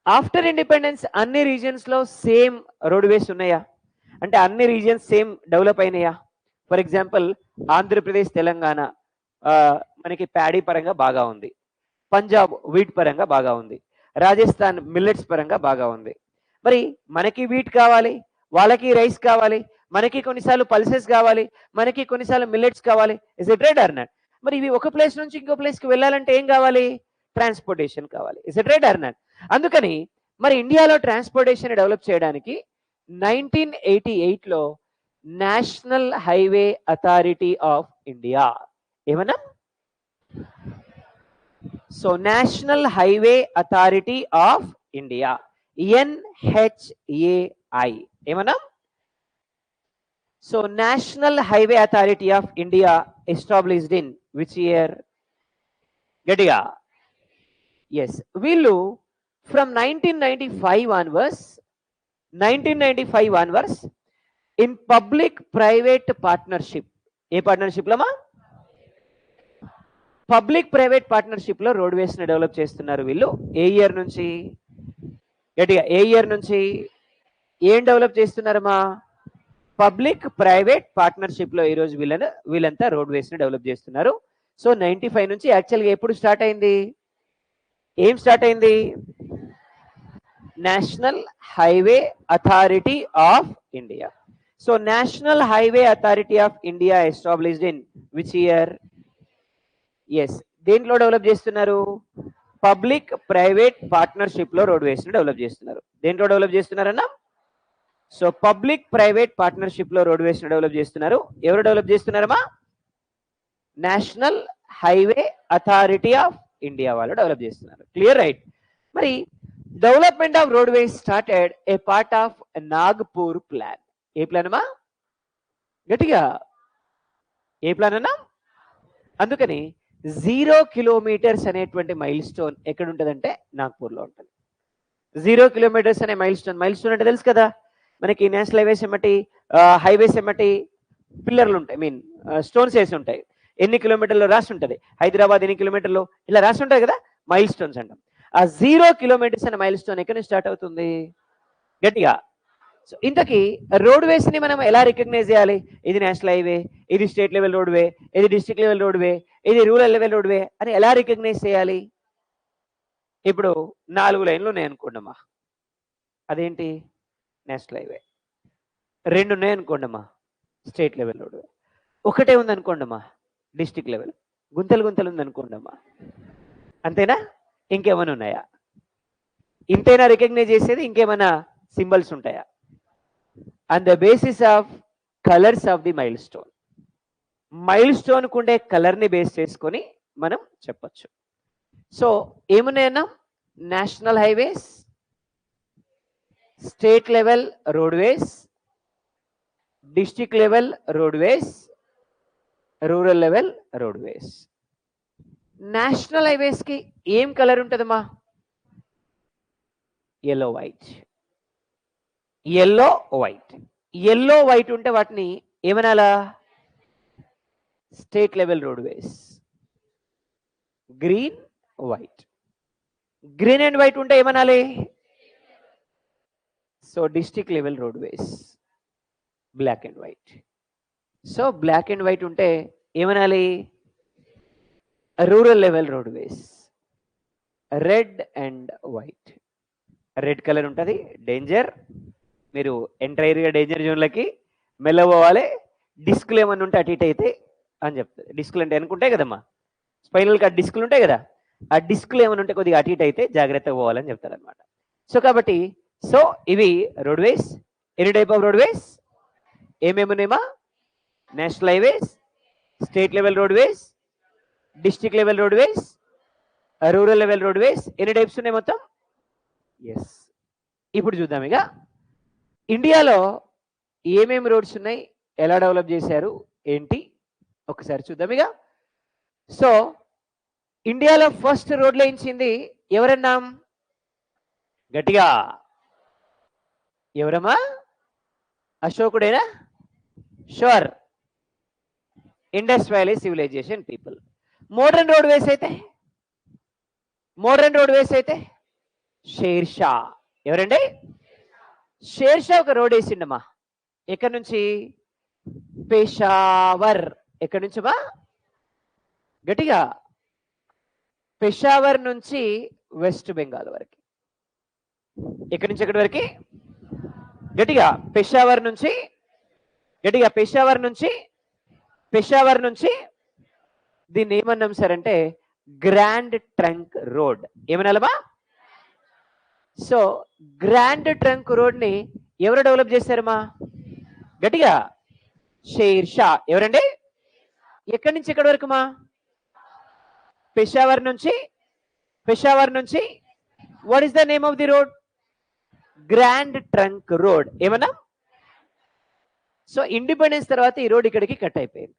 ఆఫ్టర్ ఇండిపెండెన్స్ అన్ని రీజియన్స్ లో సేమ్ రోడ్వేస్ ఉన్నాయా? అంటే అన్ని రీజియన్స్ సేమ్ డెవలప్ అయినాయా? ఫర్ ఎగ్జాంపుల్ ఆంధ్రప్రదేశ్, తెలంగాణ మనకి ప్యాడీ పరంగా బాగా ఉంది, పంజాబ్ వీట్ పరంగా బాగా ఉంది, రాజస్థాన్ మిల్లెట్స్ పరంగా బాగా ఉంది. మరి మనకి వీట్ కావాలి, వాళ్ళకి రైస్ కావాలి, మనకి కొన్నిసార్లు పల్సెస్ కావాలి, మనకి కొన్నిసార్లు మిల్లెట్స్ కావాలి. Is it right or not? మరి ఇవి ఒక ప్లేస్ నుంచి ఇంకో ప్లేస్ కి వెళ్ళాలంటే ఏం కావాలి? ట్రాన్స్పోర్టేషన్ కావాలి. Is it right or not? అందుకని మరి ఇండియాలో ట్రాన్స్పోర్టేషన్ డెవలప్ చేయడానికి 1988లో national highway authority of India. ఏమన్నా? So national highway authority of India, NHAI. ఏమన్నా? So national highway authority of India established in which year? గట్టిగా. ఎస్, వీళ్ళు from 1995 onwards in public private partnership. ఏ partnership లమా? Public private partnership లో roadways ని develop చేస్తున్నారు వీళ్ళు. ఏ ఇయర్ నుంచి? గట్టిగా, ఏ ఇయర్ నుంచి ఏం డెవలప్ చేస్తున్నారమ్మా? పబ్లిక్ ప్రైవేట్ పార్ట్నర్షిప్ లో ఈరోజు వీళ్ళంతా రోడ్వేస్ ని డెవలప్ చేస్తున్నారు. సో 95 నుంచి యాక్చువల్గా ఎప్పుడు స్టార్ట్ అయింది? ఏం స్టార్ట్ అయింది? National highway authority of India. So national highway authority of India established in which year? Yes, దేంట్లో డెవలప్ చేస్తున్నారు? పబ్లిక్ ప్రైవేట్ పార్ట్నర్షిప్ లో రోడ్వేస్ ని డెవలప్ చేస్తున్నారు. దేంట్లో డెవలప్ చేస్తున్నారన్నా? సో పబ్లిక్ ప్రైవేట్ పార్ట్నర్షిప్ లో రోడ్వేస్ ని డెవలప్ చేస్తున్నారు. ఎవరు డెవలప్ చేస్తున్నారమ్మా? National highway authority of India వాళ్ళు డెవలప్ చేస్తున్నారు. Clear, right? మరి development of roadways started a part of Nagpur plan. ఏ ప్లాన్ అమ్మా? గట్టిగా, ఏ ప్లాన్ అన్నా? అందుకని 0 కిలోమీటర్స్ అనేటువంటి మైల్ స్టోన్ ఎక్కడ ఉంటుందంటే నాగ్పూర్ లో ఉంటుంది. 0 కిలోమీటర్స్ అనే మైల్ స్టోన్ అంటే తెలుసు కదా మనకి. నేషనల్ హైవేస్ ఏమటి, హైవేస్ ఏమటి, పిల్లర్లు ఉంటాయి, మీన్ స్టోన్స్ వేసి ఉంటాయి. ఎన్ని కిలోమీటర్లు రాసి ఉంటుంది, హైదరాబాద్ ఎన్ని కిలోమీటర్లు ఇలా రాసి ఉంటాయి కదా, మైల్ స్టోన్స్ అంటాం. ఆ 0 కిలోమీటర్స్ అనే మైల్ స్టోన్ ఎక్కడి నుంచి స్టార్ట్ అవుతుంది? గట్టిగా. సో ఇంతకీ రోడ్వేస్ ని మనం ఎలా రికగ్నైజ్ చేయాలి? ఇది నేషనల్ హైవే, ఇది స్టేట్ లెవెల్ రోడ్వే, ఇది డిస్ట్రిక్ట్ లెవెల్ రోడ్వే, ఇది రూరల్ లెవెల్ రోడ్వే అని ఎలా రికగ్నైజ్ చేయాలి? ఇప్పుడు 4 లైన్లు ఉన్నాయి అనుకోండమ్మా, అదేంటి? National highway. 2 ఉన్నాయి అనుకోండమ్మా, స్టేట్ లెవెల్ రోడ్వే. ఒకటే ఉంది అనుకోండమ్మా, డిస్ట్రిక్ట్ లెవెల్. గుంతలు ఉంది అనుకోండమ్మా, అంతేనా? ఇంకేమైనా ఉన్నాయా? ఇంతేనా రికగ్నైజ్ చేసేది? ఇంకేమైనా సింబల్స్ ఉంటాయా? On the basis of colours of the mile stone. Mile stone కుండే కలర్ ని బేస్ చేసుకొని మనం చెప్పొచ్చు. సో ఏమున్నాయన్నా? National highways, state level roadways, district level roadways, rural level roadways. National highways కి ఏం కలర్ ఉంటుందమ్మా? yellow white. yellow white ఉంటే వాటిని ఏమనాలా? State level roadways. Green and white ఉంటే ఏమనాలి? So district level roadways. Black and white. So black and white ఉంటే ఏమనాలి? Rural level roadways. Red and white. Red colour ఉంటుంది, డేంజర్. మీరు ఎంటైర్గా డేంజర్ జోన్లకి మెల్లబోవాలి. డిస్కులు ఏమన్నా ఉంటే అటు ఇటు అయితే అని చెప్తుంది. డిస్కులు అంటే అనుకుంటాయి కదమ్మా, స్పైనల్ కార్డ్ డిస్కులు ఉంటాయి కదా, ఆ డిస్కులు ఏమైనా ఉంటే కొద్దిగా అటు ఇటు అయితే జాగ్రత్తగా పోవాలని చెప్తారు అనమాట. సో కాబట్టి ఇవి రోడ్వేస్. ఎన్ని టైప్ ఆఫ్ రోడ్వేస్? ఏమేమి ఉన్నాయమ్మా? National highways, state level roadways, district level roadways, rural level roadways. ఎన్ని టైప్స్ ఉన్నాయి మొత్తం? ఎస్. ఇప్పుడు చూద్దాం ఇక ఇండియాలో ఏమేమి రోడ్స్ ఉన్నాయి, ఎలా డెవలప్ చేశారు ఏంటి ఒకసారి చూద్దాం ఇక. సో ఇండియాలో ఫస్ట్ రోడ్లు వేయించింది ఎవరన్నా? గట్టిగా ఎవరమ్మా? అశోకుడేనా? Sure. Indus valley civilisation people. Modern roadways అయితే షేర్ షా. ఎవరండి? షేర్ షా ఒక రోడ్ వేసిండమ్మా. ఎక్కడి నుంచి? పెషావర్. ఎక్కడి నుంచమ్మా? గట్టిగా. పెషావర్ నుంచి వెస్ట్ బెంగాల్ వరకు. ఎక్కడి నుంచి ఎక్కడి వరకు? గట్టిగా. పెషావర్ నుంచి దీన్ని ఏమన్నాం సార్ అంటే గ్రాండ్ ట్రంక్ రోడ్. ఏమనాలమ్మా? సో గ్రాండ్ ట్రంక్ రోడ్ ని ఎవరు డెవలప్ చేశారమ్మా? గట్టిగా. షేర్ షా. ఎవరండి? ఎక్కడి నుంచి ఎక్కడి వరకు మా? పెషావర్ నుంచి what is the name of the road? Grand trunk road. ఏమన్నా? సో ఇండిపెండెన్స్ తర్వాత ఈ రోడ్ ఇక్కడికి కట్ అయిపోయింది.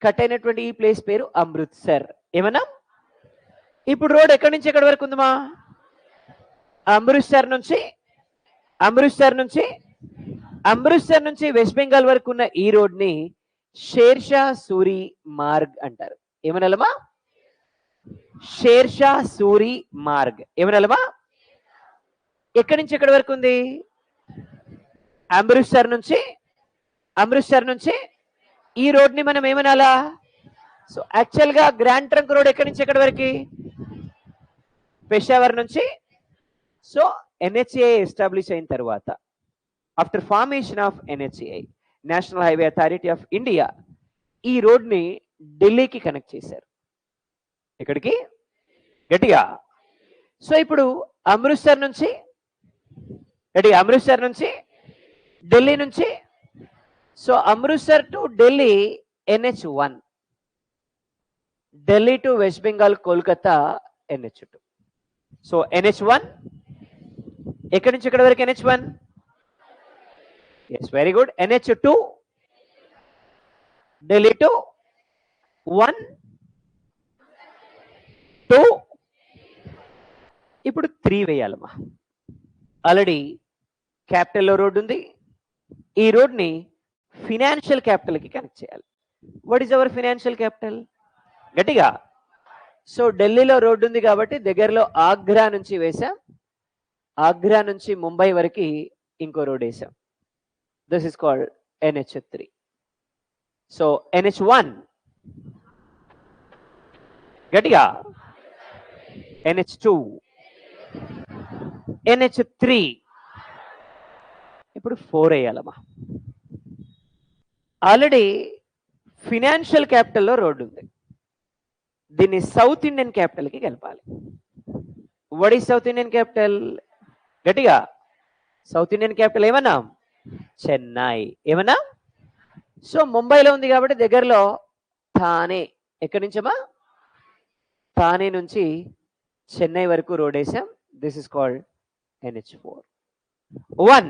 కట్ అయినటువంటి ఈ ప్లేస్ పేరు అమృత్సర్. ఏమన్నా? ఇప్పుడు రోడ్ ఎక్కడి నుంచి ఎక్కడి వరకు ఉందమ్మా? అమృత్సర్ నుంచి వెస్ట్ బెంగాల్ వరకు ఉన్న ఈ రోడ్ ని షేర్షా సూరి మార్గ్ అంటారు. ఏమనాలమా? షేర్షా సూరి మార్గ్. ఏమనాలమా? ఎక్కడి నుంచి ఎక్కడి వరకు ఉంది? అమృత్సర్ నుంచి ఈ రోడ్ ని మనం ఏమనాలా? సో యాక్చువల్ గా గ్రాండ్ ట్రంక్ రోడ్ ఎక్కడి నుంచి ఎక్కడి వరకు? పెషావర్ నుంచి. సో ఎన్హెచ్ఏ ఎస్టాబ్లిష్ అయిన తర్వాత, after formation of NHA, national highway authority of India, ఈ రోడ్ ని ఢిల్లీకి కనెక్ట్ చేశారు. ఎక్కడికి? గట్టిగా. సో ఇప్పుడు అమృత్సర్ నుంచి ఢిల్లీ నుంచి, సో Amritsar to Delhi NH1, Delhi to West Bengal Kolkata NH2. సో NH1 ఎక్కడి నుంచి ఎక్కడి వరకు? NH1. Yes, very good. NH2 Delhi to 1, 2, ఇప్పుడు 3 వేయాలమ్మా. ఆల్రెడీ క్యాపిటల్లో రోడ్ ఉంది. ఈ రోడ్ ని ఫినాన్షియల్ క్యాపిటల్ కి కనెక్ట్ చేయాలి. What is our financial capital? గట్టిగా. సో ఢిల్లీలో రోడ్డు ఉంది కాబట్టి దగ్గరలో ఆగ్రా నుంచి వేసాం. ఆగ్రా నుంచి ముంబై వరకు ఇంకో రోడ్ వేసాం. This is called NH3. So NH1 గట్టిగా, NH2, NH3, ఇప్పుడు 4 వేయాలమ్మా. ఆల్రెడీ ఫినాన్షియల్ క్యాపిటల్లో రోడ్డు ఉంది. దీన్ని సౌత్ ఇండియన్ క్యాపిటల్ కి కలపాలి. What is south Indian capital? గట్టిగా. సౌత్ ఇండియన్ క్యాపిటల్ ఏమన్నా? చెన్నై. ఏమన్నా? సో ముంబైలో ఉంది కాబట్టి దగ్గరలో థానే. ఎక్కడి నుంచమ్మా? థానే నుంచి చెన్నై వరకు రోడ్ వేసాం. This is called NH4. 1,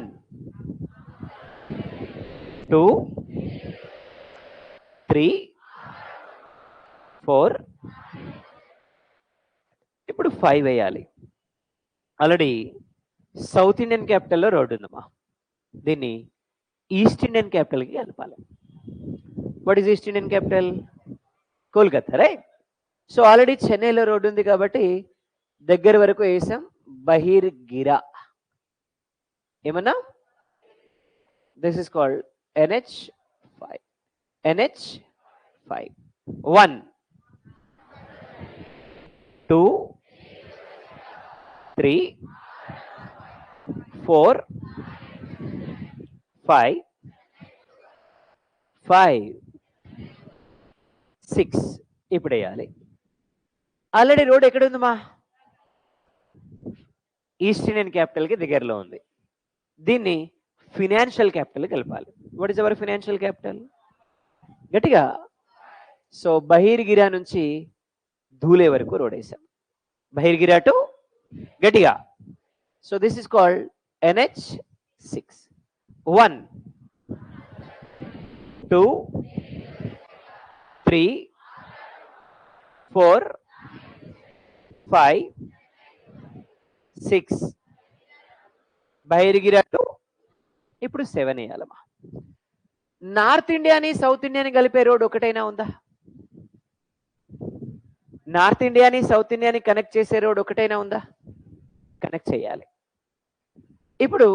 2, 3, 4, ఇప్పుడు 5 వేయాలి. ఆల్రెడీ సౌత్ ఇండియన్ క్యాపిటల్లో రోడ్డు ఉందమ్మా. దీన్ని ఈస్ట్ ఇండియన్ క్యాపిటల్కి కలపాలి. What is east Indian capital? Kolkata, right? So already చెన్నైలో రోడ్డు ఉంది కాబట్టి దగ్గర వరకు వేసాం. బహిర్గిరా. ఏమన్నా? This is called NH5. 1, 2, 3, 4, 5, 6 ఇప్పుడు వేయాలి. ఆల్రెడీ రోడ్ ఎక్కడ ఉందమ్మా? ఈస్ట్ ఇండియన్ క్యాపిటల్ కి దగ్గరలో ఉంది. దీన్ని ఫినాన్షియల్ క్యాపిటల్ కలపాలి. What is our financial capital? గట్టిగా. సో బహిర్గిరా నుంచి ధూలే వరకు రోడ్ వేసాం. బహిర్గిరా టు గట్టిగా. So this is called NH6. 1, 2, 3, 4, 5, 6 Baharagora to ఇప్పుడు 7 వేయాలమ్మా. నార్త్ ఇండియాని సౌత్ ఇండియాని కలిపే రోడ్ ఒకటైనా ఉందా? నార్త్ ఇండియాని సౌత్ ఇండియాని కనెక్ట్ చేసే రోడ్ ఒకటైనా ఉందా? కనెక్ట్ చేయాలి. ఇప్పుడు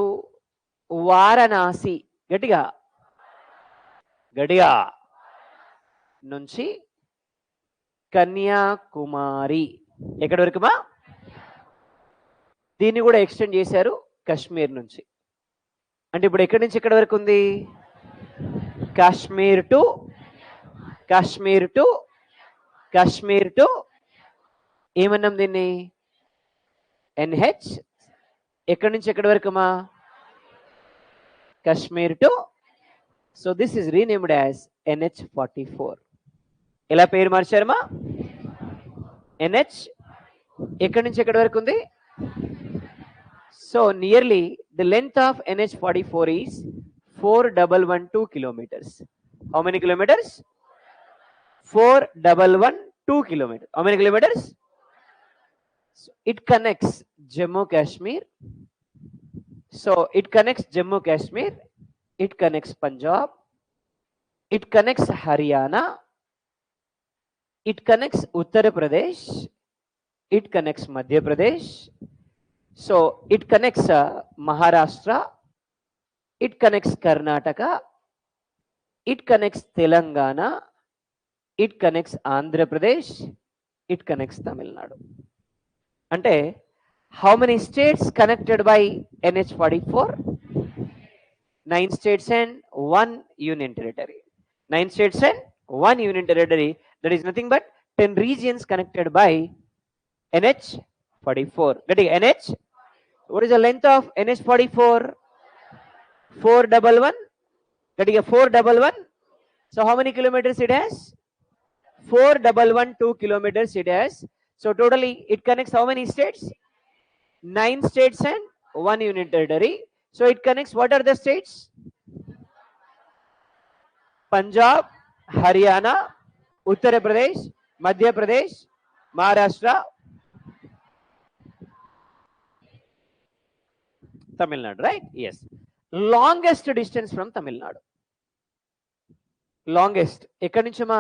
వారణాసి గట్టిగా నుంచి కన్యాకుమారి ఎక్కడి వరకుమా? దీన్ని కూడా ఎక్స్టెండ్ చేశారు కాశ్మీర్ నుంచి. అంటే ఇప్పుడు ఎక్కడి నుంచి ఎక్కడి వరకు ఉంది? కాశ్మీర్ టు ఏమన్నాం దీన్ని? NH. ఎక్కడి నుంచి ఎక్కడి వరకుమా? Kashmir to so this is renamed as NH44. ఎలా పేరు మార్చారమ్మా? NH ఎక్కడి నుంచి ఎక్కడి వరకు ఉంది? So nearly the length of NH44 is 4112 kilometers. How many kilometers? 4112 kilometers. How many kilometers? So it connects Jammu Kashmir. So it connects Jammu Kashmir. It connects Punjab. It connects Haryana. It connects Uttar Pradesh. It connects Madhya Pradesh. So it connects Maharashtra. It connects Karnataka. It connects Telangana. It connects Andhra Pradesh. It connects Tamil Nadu. Ante how many states connected by NH44? 9 states and 1 union territory. 9 states and 1 union territory. That is nothing but 10 regions connected by NH44. Getting NH? What is the length of NH44? 411. Getting a 411. So how many kilometers it has? 4112 kilometers it has. So totally it connects how many states? 9 states and 1 union territory. So it connects, what are the states? Punjab, Haryana, Uttar Pradesh, Madhya Pradesh, Maharashtra, Tamil Nadu, right? Yes. Longest distance from Tamil Nadu. Longest. ఎక్కడి నుంచి మా?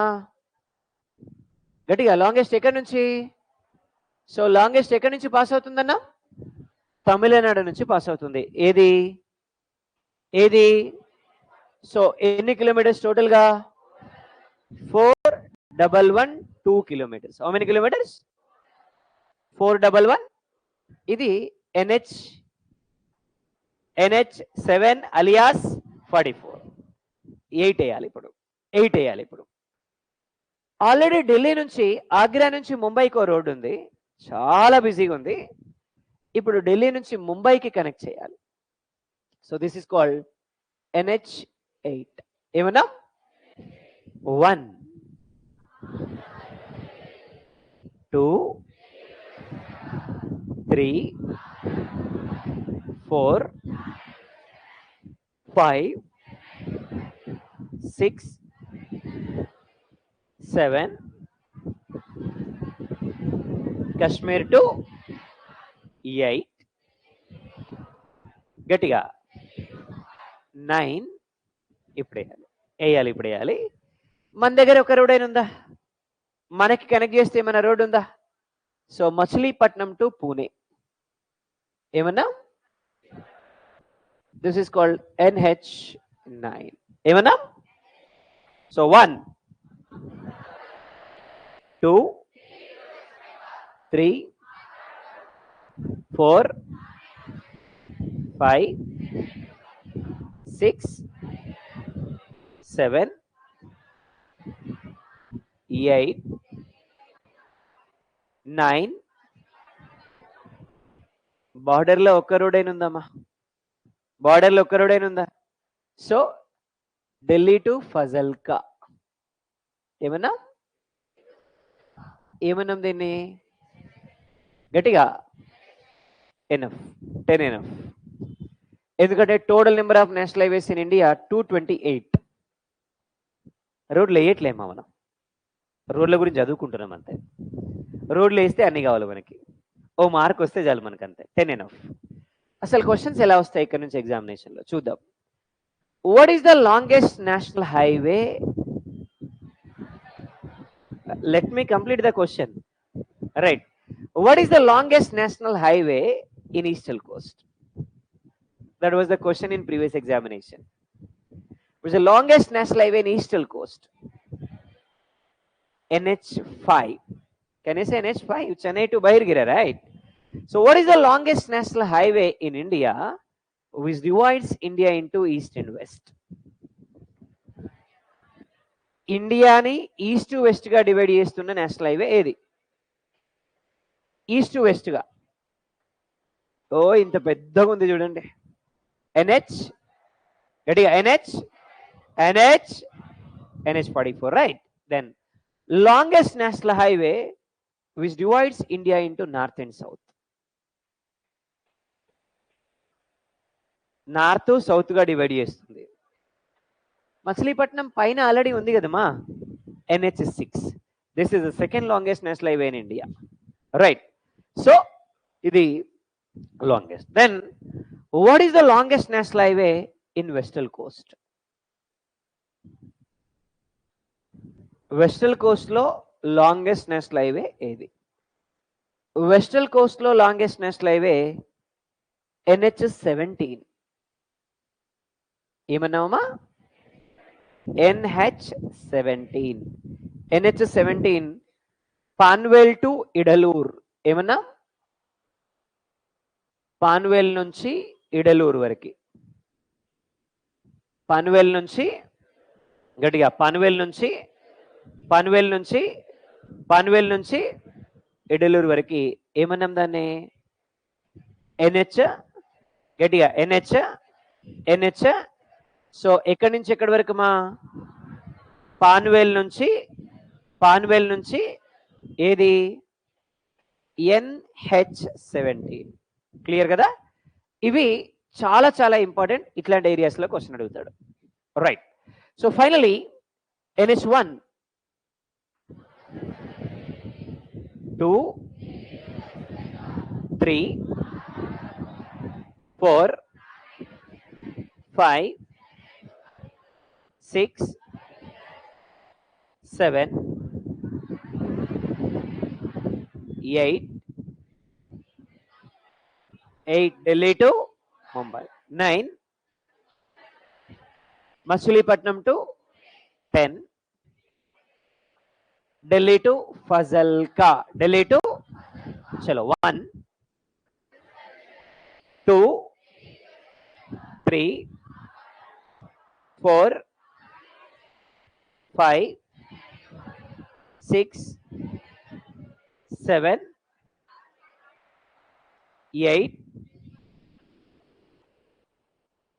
గట్టిగా longest ఎక్కడి నుంచి? So longest ఎక్కడి నుంచి pass అవుతుందన్నా? Tamil Nadu నుంచి pass అవుతుంది. ఏది ఏది? సో ఎన్ని కిలోమీటర్స్ టోటల్ గా? 4112 kilometers. How many kilometers? 411. ఇది NH7 alias 44. 8 వేయాలి ఇప్పుడు. 8 వేయాలి ఇప్పుడు. ఆల్రెడీ ఢిల్లీ నుంచి ఆగ్రా నుంచి ముంబైకి రోడ్ ఉంది, చాలా బిజీగా ఉంది. ఇప్పుడు ఢిల్లీ నుంచి ముంబైకి కనెక్ట్ చేయాలి. So this is called NH8. ఏమన్నా? 1 2 3 4 5 6 7 Kashmir to 8 గట్టిగా 9 ఇప్పుడు వేయాలి ఇప్పుడు వేయాలి. మన దగ్గర ఒక రోడ్ అయినా ఉందా? మనకి కనెక్ట్ చేస్తే ఏమైనా రోడ్ ఉందా? సో మచిలీపట్నం టు పూణే ఏమన్నా? This is called NH9. ఏమన్నా? సో 1 2 3 4 5 6 7 8 9. బార్డర్లో ఒక్క రోడ్ అయినా ఉందమ్మా? బార్డర్లో ఒక్క రోడ్ అయినా ఉందా? సో ఢిల్లీ టు ఫజల్కా ఏమన్నా? ఏమన్నాం దీన్ని? గట్టిగా ఎనఫ్. 10 ఎనఫ్. ఎందుకంటే total number of national highways in India 228. రోడ్లు వేయట్లేమా మనం? రోడ్ల గురించి చదువుకుంటున్నాం అంతే. రోడ్లు వేస్తే అన్ని కావాలి మనకి. ఓ మార్క్ వస్తే చాలు మనకు అంతే. 10 ఎనఫ్. అసలు క్వశ్చన్స్ ఎలా వస్తాయి ఇక్కడ నుంచి ఎగ్జామినేషన్లో చూద్దాం. What is the longest national highway? Let me complete the question. Right. What is the longest national highway in eastern Coast? That was the question in previous examination. Which is the longest national highway in eastern coast? NH5. Can you say NH5? Chennai to Bahirgira, right? So what is the longest national highway in India which divides India into east and west? ఇండియాని east to west గా divide చేస్తున్న national highway ఏది? East to west గా. ఓ ఇంత పెద్దగా ఉంది చూడండి. NH. గట్టిగా NH. NH44, right? Then longest national highway which divides India into north and south. North south గా డివైడ్ చేస్తుంది. మచిలీపట్నం పైన ఆల్రెడీ ఉంది కదమ్మా, NH6. This is the second longest national highway in India, right? So ఇది longest. Then what is the longest national highway in western coast? Western coast లో longest national highway ఏది? Western coast లో longest national highway NH17. ఏమన్నామా? NH17. NH17 Panvel to Idalur. ఏమన్నా? పాన్వేల్ నుంచి ఇడలూరు వరకు. పాన్వేల్ నుంచి గట్టిగా పాన్వేల్ నుంచి ఇడలూరు వరకు ఏమన్నాం దాన్ని? NH. గట్టిగా NH. సో ఎక్కడి నుంచి ఎక్కడి వరకు మా? పాన్వేల్ నుంచి ఏది? NH17. క్లియర్ కదా? ఇవి చాలా చాలా ఇంపార్టెంట్. ఇట్లాంటి ఏరియాస్ లో క్వశ్చన్ అడుగుతాడు, right? So finally NH1, 2, 3, 4, 5, 6, 7, 8 Delhi to Mumbai, 9 Machilipatnam to 10 Delhi to Fazilka, Delhi to చలో 1, 2, 3, 4, 5, 6, 7, 8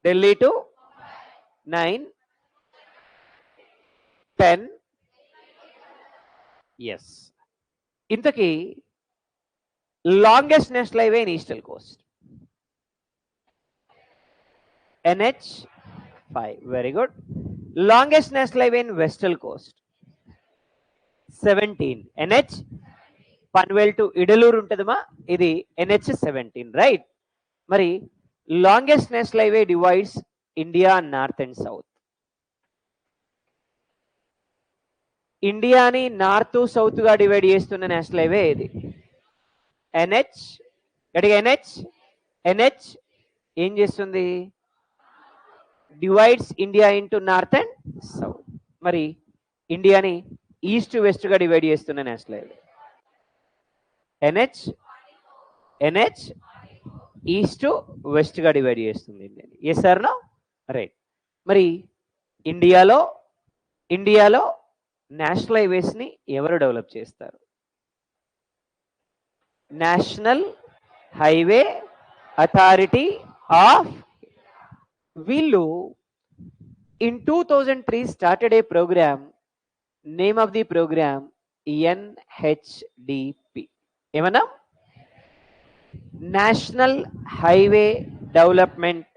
ఢిల్లీ టు 9, 10. ఎస్. ఇంతకీ longest national highway in eastern coast? NH5. Very good. Longest national highway in western coast? 17. NH Panvel to Idalur ఉంటుందమ్మా, ఇది NH17, రైట్? మరి longest national highway divides India north and south. ఇండియాని north south గా divide చేస్తున్న national highway ఏది? NH. గట్టిగా NH ఏం చేస్తుంది? Divides India into north and south. మరి ఇండియాని ఈస్ట్ వెస్ట్ గా డివైడ్ చేస్తున్న national highway NH east west గా డివైడ్ చేస్తుంది ఇండియాని. Yes or no? రైట్. మరి ఇండియాలో నేషనల్ హైవేస్ ని ఎవరు డెవలప్ చేస్తారు? National highway authority of. వీళ్ళు in 2003 started a program. Name of the program NHDP. ఏమన్నా? National highway development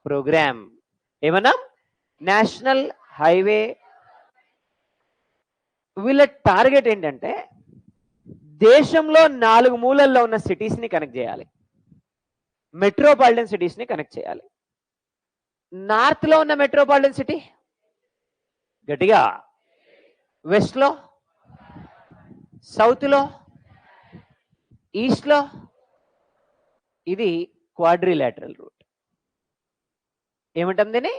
programme. ఏమన్నా? National highway. వీళ్ళ టార్గెట్ ఏంటంటే దేశంలో 4 మూలల్లో ఉన్న సిటీస్ ని కనెక్ట్ చేయాలి, మెట్రోపాలిటన్ సిటీస్ ని కనెక్ట్ చేయాలి. నార్త్ లో ఉన్న మెట్రోపాలిటన్ సిటీ గట్టిగా, వెస్ట్ లో, సౌత్ లో, ఈస్ట్ లో. ఇది క్వాడ్రిలాటరల్ రూట్. ఏమంటాం దీన్ని?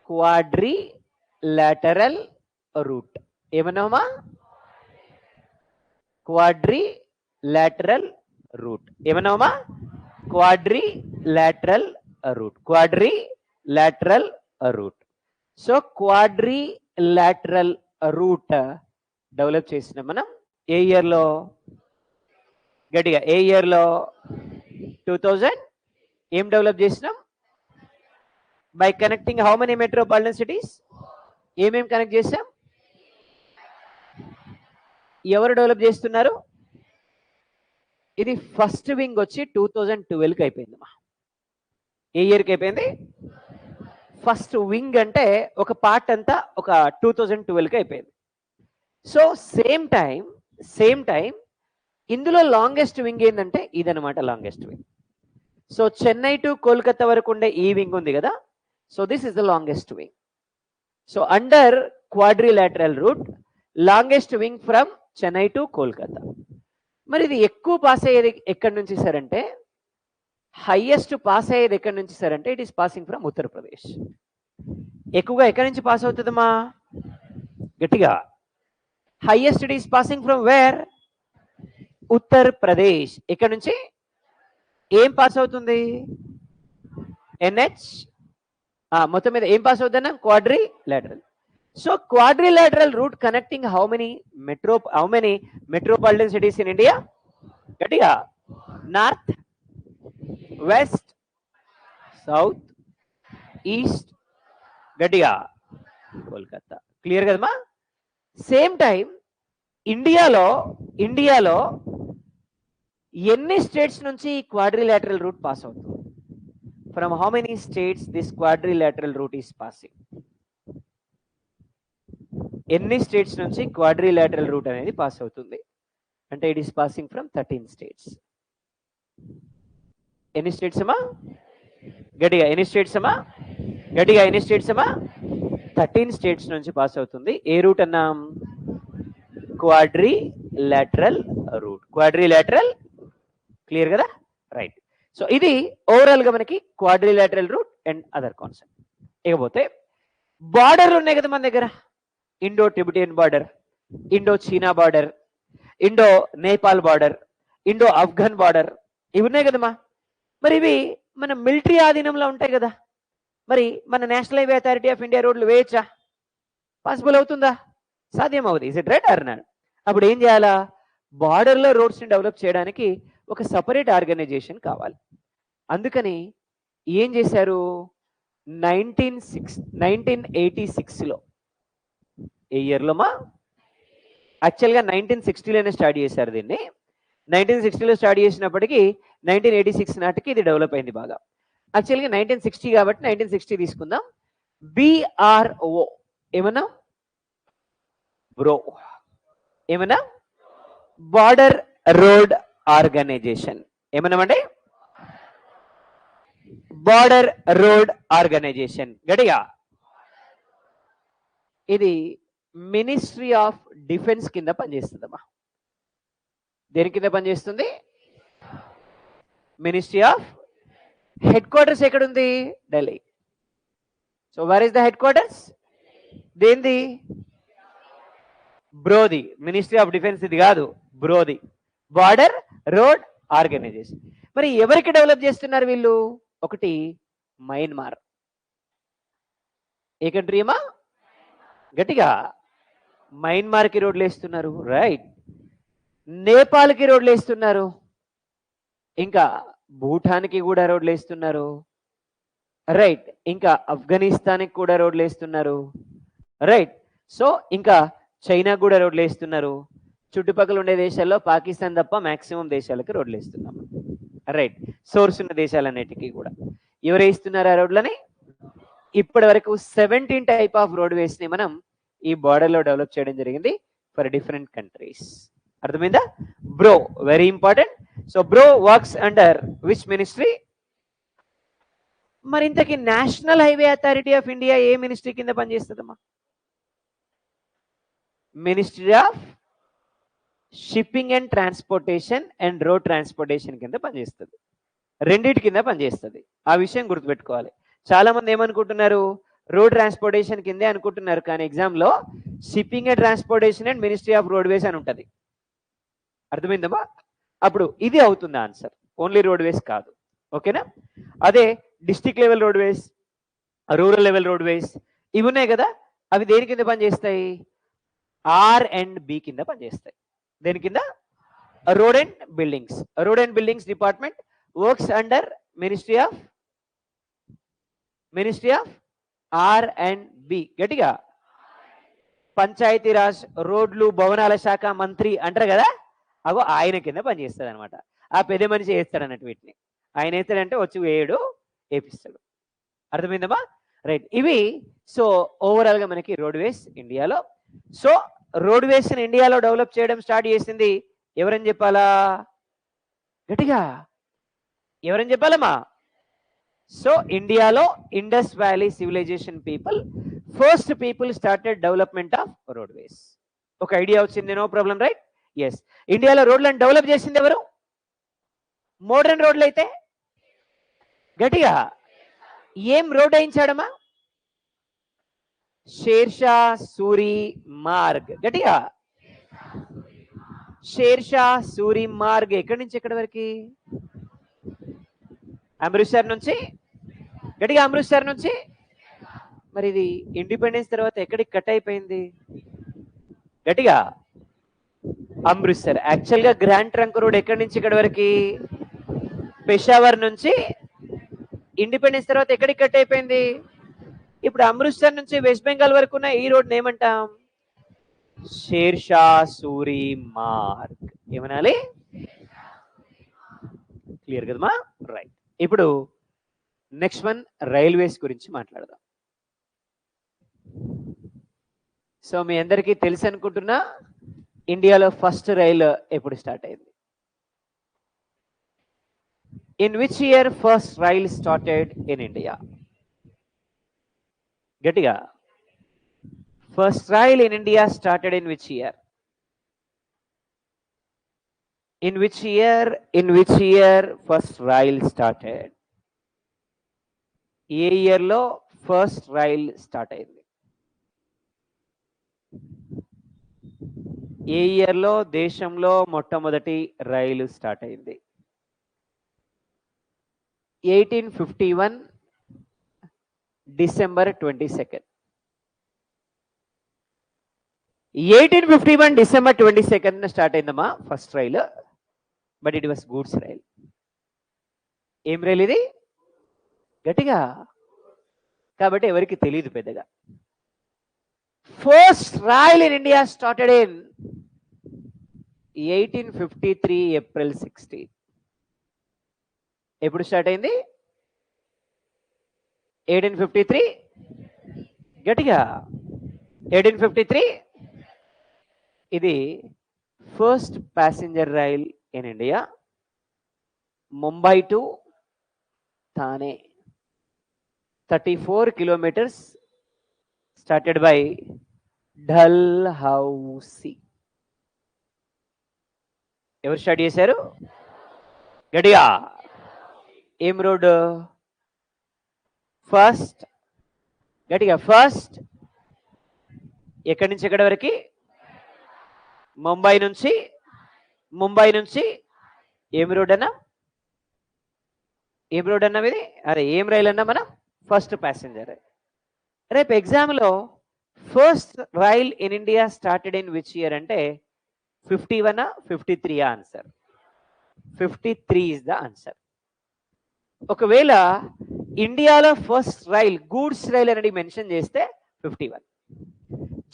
Quadrilateral route. ఏమన్నామా? Quadrilateral route. ఏమన్నామా? Quadrilateral route. Quadrilateral route. So quadrilateral route develop చేసిన మనం ఏ ఇయర్ లో? గట్టిగా ఏ ఇయర్ లో? 2000. ఏం డెవలప్ చేసినాం? By connecting how many metropolitan cities? ఏమేం కనెక్ట్ చేసాం? ఎవరు డెవలప్ చేస్తున్నారు? ఇది ఫస్ట్ వింగ్ వచ్చి 2012కి అయిపోయిందమ్మా. ఏ ఇయర్కి అయిపోయింది? ఫస్ట్ వింగ్ అంటే ఒక పార్ట్ అంతా ఒక 2012కి అయిపోయింది. సో సేమ్ టైం ఇందులో లాంగెస్ట్ వింగ్ ఏంటంటే ఇదనమాట longest wing. So Chennai to Kolkata వరకు ఉండే ఈ వింగ్ ఉంది కదా, so this is the longest wing. So under quadrilateral route longest wing from Chennai to Kolkata. మరి ఇది ఎక్కువ పాస్ అయ్యేది ఎక్కడి నుంచి సార్ అంటే, హైయెస్ట్ పాస్ అయ్యేది ఎక్కడి నుంచి సార్ అంటే, it is passing from Uttar Pradesh. ఎక్కువగా ఎక్కడి నుంచి పాస్ అవుతుందమ్మా? గట్టిగా. Highest it is passing from where? Uttar Pradesh. ఎక్కడి నుంచి ఏం పాస్ అవుతుంది? ఎన్హెచ్. మొత్తం మీద ఏం పాస్ అవుతుందన్నా? Quadrilateral. So quadrilateral route connecting how many metropolitan cities in India? గట్టిగా. నార్త్, వెస్ట్, సౌత్, ఈస్ట్, గట్టిగా కోల్కతా. క్లియర్ కదమ్మా? సేమ్ టైం ఇండియాలో ఎన్ని స్టేట్స్ నుంచి క్వాడ్రిలాటరల్ రూట్ పాస్ అవుతుంది? From how many states this quadrilateral route is passing? ఎన్ని states నుంచి quadrilateral route అనేది పాస్ అవుతుంది అంటే, it is passing from 13 states. ఎన్ని స్టేట్స్ అమ్మా? గట్టిగా. ఎన్ని స్టేట్స్ అమ్మా? గట్టిగా. ఎన్ని స్టేట్స్ అమ్మా? 13 స్టేట్స్ నుంచి పాస్ అవుతుంది. ఏ రూట్ అన్నాం? Quadrilateral route. క్వాడ్రిలాటరల్. క్లియర్ కదా? రైట్. సో ఇది ఓవరాల్ గా మనకి quadrilateral route and other concept. ఇకపోతే బార్డర్ ఉన్నాయి కదా మన దగ్గర, ఇండో టిబెటియన్ బార్డర్, ఇండో చీనా border, Indo Nepal border, Indo Afghan border, ఇవి ఉన్నాయి కదమ్మా. మరి ఇవి మన మిలిటరీ ఆధీనంలో ఉంటాయి కదా, మరి మన national highway authority of India రోడ్లు వేయచ్చా? పాసిబుల్ అవుతుందా? సాధ్యం అవుతుంది. Is it right or not? అప్పుడు ఏం చేయాలా? బార్డర్లో రోడ్స్ ని డెవలప్ చేయడానికి ఒక సపరేట్ ఆర్గనైజేషన్ కావాలి. అందుకని ఏం చేశారు? 1986లో, ఏ ఇయర్లోమా? యాక్చువల్గా 1960లోనే స్టార్ట్ చేశారు దీన్ని. 1960లో స్టార్ట్ చేసినప్పటికీ 1986 నాటికి ఇది డెవలప్ అయింది బాగా. యాక్చువల్గా 1960 కాబట్టి 1960 తీసుకుందాం. BRO ఏమన్నా? బ్రో ఏమన్నా? Border road organisation. ఏమన్నామండి? Border road organisation. గట్టిగా. ఇది మినిస్ట్రీ ఆఫ్ డిఫెన్స్ కింద పనిచేస్తుందమ్మా. దేని కింద పనిచేస్తుంది? Ministry of. హెడ్ క్వార్టర్స్ ఎక్కడుంది? Delhi. So where is the headquarters? దేంది? బ్రోది. మినిస్ట్రీ ఆఫ్ డిఫెన్స్ ఇది కాదు, బ్రోది. Border road organisation. మరి ఎవరికి డెవలప్ చేస్తున్నారు వీళ్ళు? ఒకటి మయన్మార్. ఏ కంట్రీ అమ్మా? గట్టిగా. మయన్మార్కి రోడ్లు వేస్తున్నారు. రైట్. నేపాల్కి రోడ్లు వేస్తున్నారు. ఇంకా భూటాన్కి కూడా రోడ్లు వేస్తున్నారు. రైట్. ఇంకా ఆఫ్ఘనిస్తాన్కి కూడా రోడ్లు వేస్తున్నారు. రైట్. సో ఇంకా చైనాకు కూడా రోడ్లు వేస్తున్నారు. చుట్టుపక్కల ఉండే దేశాల్లో పాకిస్తాన్ తప్ప మాక్సిమం దేశాలకి రోడ్లు వేస్తున్నాం. రైట్. సోర్స్ ఉన్న దేశాలన్నిటికీ కూడా ఎవరు వేస్తున్నారు ఆ రోడ్లని? ఇప్పటి వరకు 17 టైప్ ఆఫ్ రోడ్ వేస్ ని మనం ఈ బార్డర్ లో డెవలప్ చేయడం జరిగింది ఫర్ డిఫరెంట్ కంట్రీస్. అర్థమైందా? BRO very important. So BRO works under which ministry? మరి ఇంతకీ national highway authority of India ఏ మినిస్ట్రీ కింద పనిచేస్తుందమ్మా? Ministry of shipping and transportation and road transportation కింద పనిచేస్తుంది. రెండింటి కింద పనిచేస్తుంది. ఆ విషయం గుర్తుపెట్టుకోవాలి. చాలా మంది ఏమనుకుంటున్నారు? రోడ్ ట్రాన్స్పోర్టేషన్ కిందే అనుకుంటున్నారు, కానీ ఎగ్జామ్ లో shipping and transportation and ministry of roadways అని ఉంటుంది. అర్థమైందమ్మా? అప్పుడు ఇది అవుతుంది ఆన్సర్. ఓన్లీ రోడ్వేస్ కాదు. ఓకేనా? అదే district level roadways, rural level roadways ఇవి ఉన్నాయి కదా, అవి దేని కింద పనిచేస్తాయి? R&B కింద పనిచేస్తాయి. దేని కింద? Road and buildings. Road and buildings department works under ministry of ministry of R&B. గట్టిగా పంచాయతీరాజ్ రోడ్లు భవనాల శాఖ మంత్రి అంటారు కదా, అగో ఆయన కింద పనిచేస్తుంది అనమాట. ఆ పెద్ద మనిషి వేస్తాడు అన్నట్టు వీటిని. ఆయన వేస్తాడంటే వచ్చి వేయడు, వేపిస్తాడు. అర్థమైందమ్మా? రైట్. ఇవి సో ఓవరాల్ గా మనకి రోడ్వేస్ ఇండియాలో. సో రోడ్వేస్ ఇండియాలో డెవలప్ చేయడం స్టార్ట్ చేసింది ఎవరని చెప్పాలా? గట్టిగా ఎవరని చెప్పాలమ్మా? సో ఇండియాలో Indus valley civilisation people first people started development of roadways. ఒక ఐడియా వచ్చింది, నో ప్రాబ్లం, రైట్? ఎస్. ఇండియాలో రోడ్లను డెవలప్ చేసింది ఎవరు? మోడర్న్ రోడ్లు అయితే గట్టిగా ఏం రోడ్ వేయించాడమ్మా? షేర్షా సూరి మార్గ్. గట్టిగా షేర్షా సూరి మార్గ్ ఎక్కడి నుంచి ఎక్కడి వరకు? అమృత్సర్ నుంచి. గట్టిగా అమృత్సర్ నుంచి. మరి ఇది ఇండిపెండెన్స్ తర్వాత ఎక్కడికి కట్ అయిపోయింది? గట్టిగా అమృత్సర్. యాక్చువల్ గా గ్రాండ్ ట్రంక్ రోడ్ ఎక్కడి నుంచి ఎక్కడి వరకు? పెషావర్ నుంచి. ఇండిపెండెన్స్ తర్వాత ఎక్కడికి కట్ అయిపోయింది? ఇప్పుడు అమృత్సర్ నుంచి వెస్ట్ బెంగాల్ వరకు ఉన్న ఈ రోడ్ ఏమంటాం? షేర్షా సూరి మార్గ్. ఏమనాలి? క్లియర్ కదమ్మా? రైట్. ఇప్పుడు నెక్స్ట్ వన్ రైల్వేస్ గురించి మాట్లాడదాం. సో మీ అందరికీ తెలుసు అనుకుంటున్నా, ఇండియాలో ఫస్ట్ రైలు ఎప్పుడు స్టార్ట్ అయింది? In which year first rail started in India? గట్టిగా first rail in India started in which year? In which year first rail started? ఏ ఇయర్ లో ఫస్ట్ రైల్ స్టార్ట్ అయింది? ఏ ఇయర్ లో దేశంలో మొట్టమొదటి రైలు స్టార్ట్ అయింది? 1851 డిసెంబర్ 22. 1851 డిసెంబర్ 22 స్టార్ట్ అయిందమ్మా first rail. But it was goods rail. ఏం రైల్ ఇది? గట్టిగా కాబట్టి ఎవరికి తెలియదు పెద్దగా. First rail in India started in 1853 April 16. ఎప్పుడు స్టార్ట్ అయింది? 1853. గట్టిగా 1853. ఇది first passenger rail in India, Mumbai to Thane, 34 kilometers, started by Dalhousie. ఎవరు స్టార్ట్ చేశారు? గట్టిగా ఏం రోడ్? ఫస్ట్. గట్టిగా ఫస్ట్ ఎక్కడి నుంచి ఎక్కడి వరకు? ముంబై నుంచి ఏం రోడ్ అన్నా? ఏం రోడ్ అన్నాం ఇది? అరే ఏం రైలు అన్నా మనం? First passenger. రేపు ఎగ్జామ్లో first rail in India started in which year అంటే 51 53 ఆన్సర్? 53 is the answer. ఒకవేళ ఇండియాలో ఫస్ట్ రైల్ గూడ్స్ రైల్ అనేది మెన్షన్ చేస్తే 51.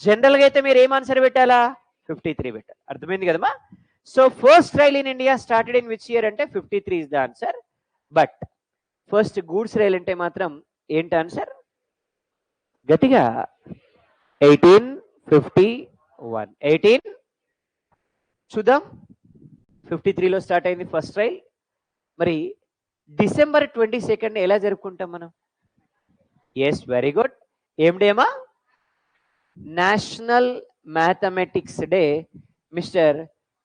జనరల్గా అయితే మీరు ఏం ఆన్సర్ పెట్టాలా? 53 పెట్టాలి. అర్థమైంది కదమ్మా? So first rail in India started in which year అంటే 53 is the answer. But first goods rail అంటే మాత్రం ఏంటి ఆన్సర్? గట్టిగా 1851. 18 చూద్దాం. 53లో స్టార్ట్ అయింది ఫస్ట్ రైల్. మరి డిసెంబర్ 22 ఎలా జరుపుకుంటాం మనం? Yes, very good. ఏం డేమా? National mathematics day. Mister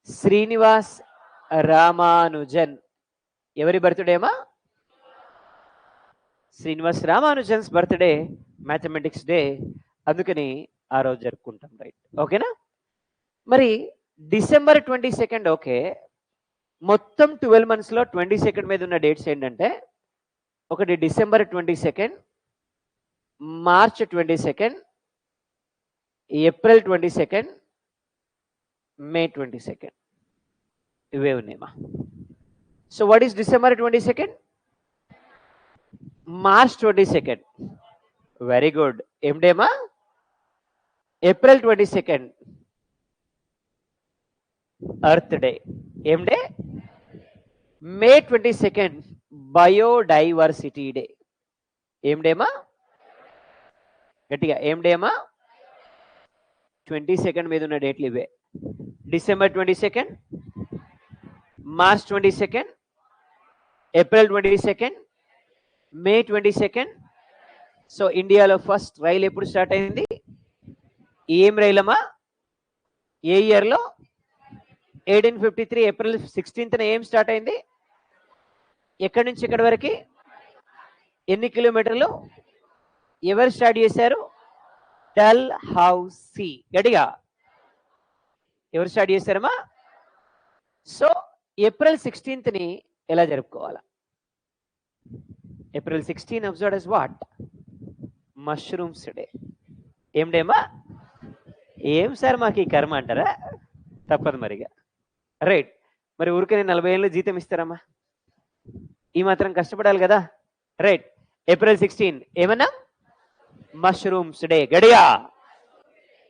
Srinivas Ramanujan ఎవరి బర్త్డేమా? Srinivas Ramanujan's birthday mathematics day. అందుకని ఆ రోజు జరుపుకుంటాం, రైట్? ఓకేనా? మరి డిసెంబర్ 22 ఓకే. మొత్తం 12 months లో 22 మీద ఉన్న డేట్స్ ఏంటంటే, ఒకటి డిసెంబర్ 22, మార్చ్ 22, ఏప్రిల్ 22, మే 22. ఇవే ఉన్నాయమ్మా. So what is December 22? March 22nd. Very good. ఏం డే మా? April 22nd. Earth day. ఏం డే? మే 22nd. Biodiversity day. ఏం డే మా? గట్టిగా ఏం డే మా? 22nd మీద ఉన్న డేట్లు ఇవే. December 22nd, March 22nd, April 22nd, మే 22nd. సో ఇండియాలో ఫస్ట్ రైలు ఎప్పుడు స్టార్ట్ అయింది? ఏం రైలు అమ్మా? ఏ ఇయర్లో? 1853 ఏప్రిల్ 16th ఏం స్టార్ట్ అయింది? ఎక్కడి నుంచి ఎక్కడి వరకు? ఎన్ని కిలోమీటర్లు? ఎవరు స్టార్ట్ చేశారు? Dalhousie. గట్టిగా ఎవరు స్టార్ట్ చేశారమ్మా? సో ఏప్రిల్ 16th ఎలా జరుపుకోవాలా? April 16 observed as what? Mushrooms day. ఏం డేమా? ఏం సార్ మాకు ఈ కర్మ అంటారా? తప్పదు మరిగా. రైట్. మరి ఊరికే 40 ఏళ్ళు జీతం ఇస్తారమ్మా? ఈ మాత్రం కష్టపడాలి కదా. రైట్. ఏప్రిల్ 16 ఏమన్నా? Mushrooms day. గడిగా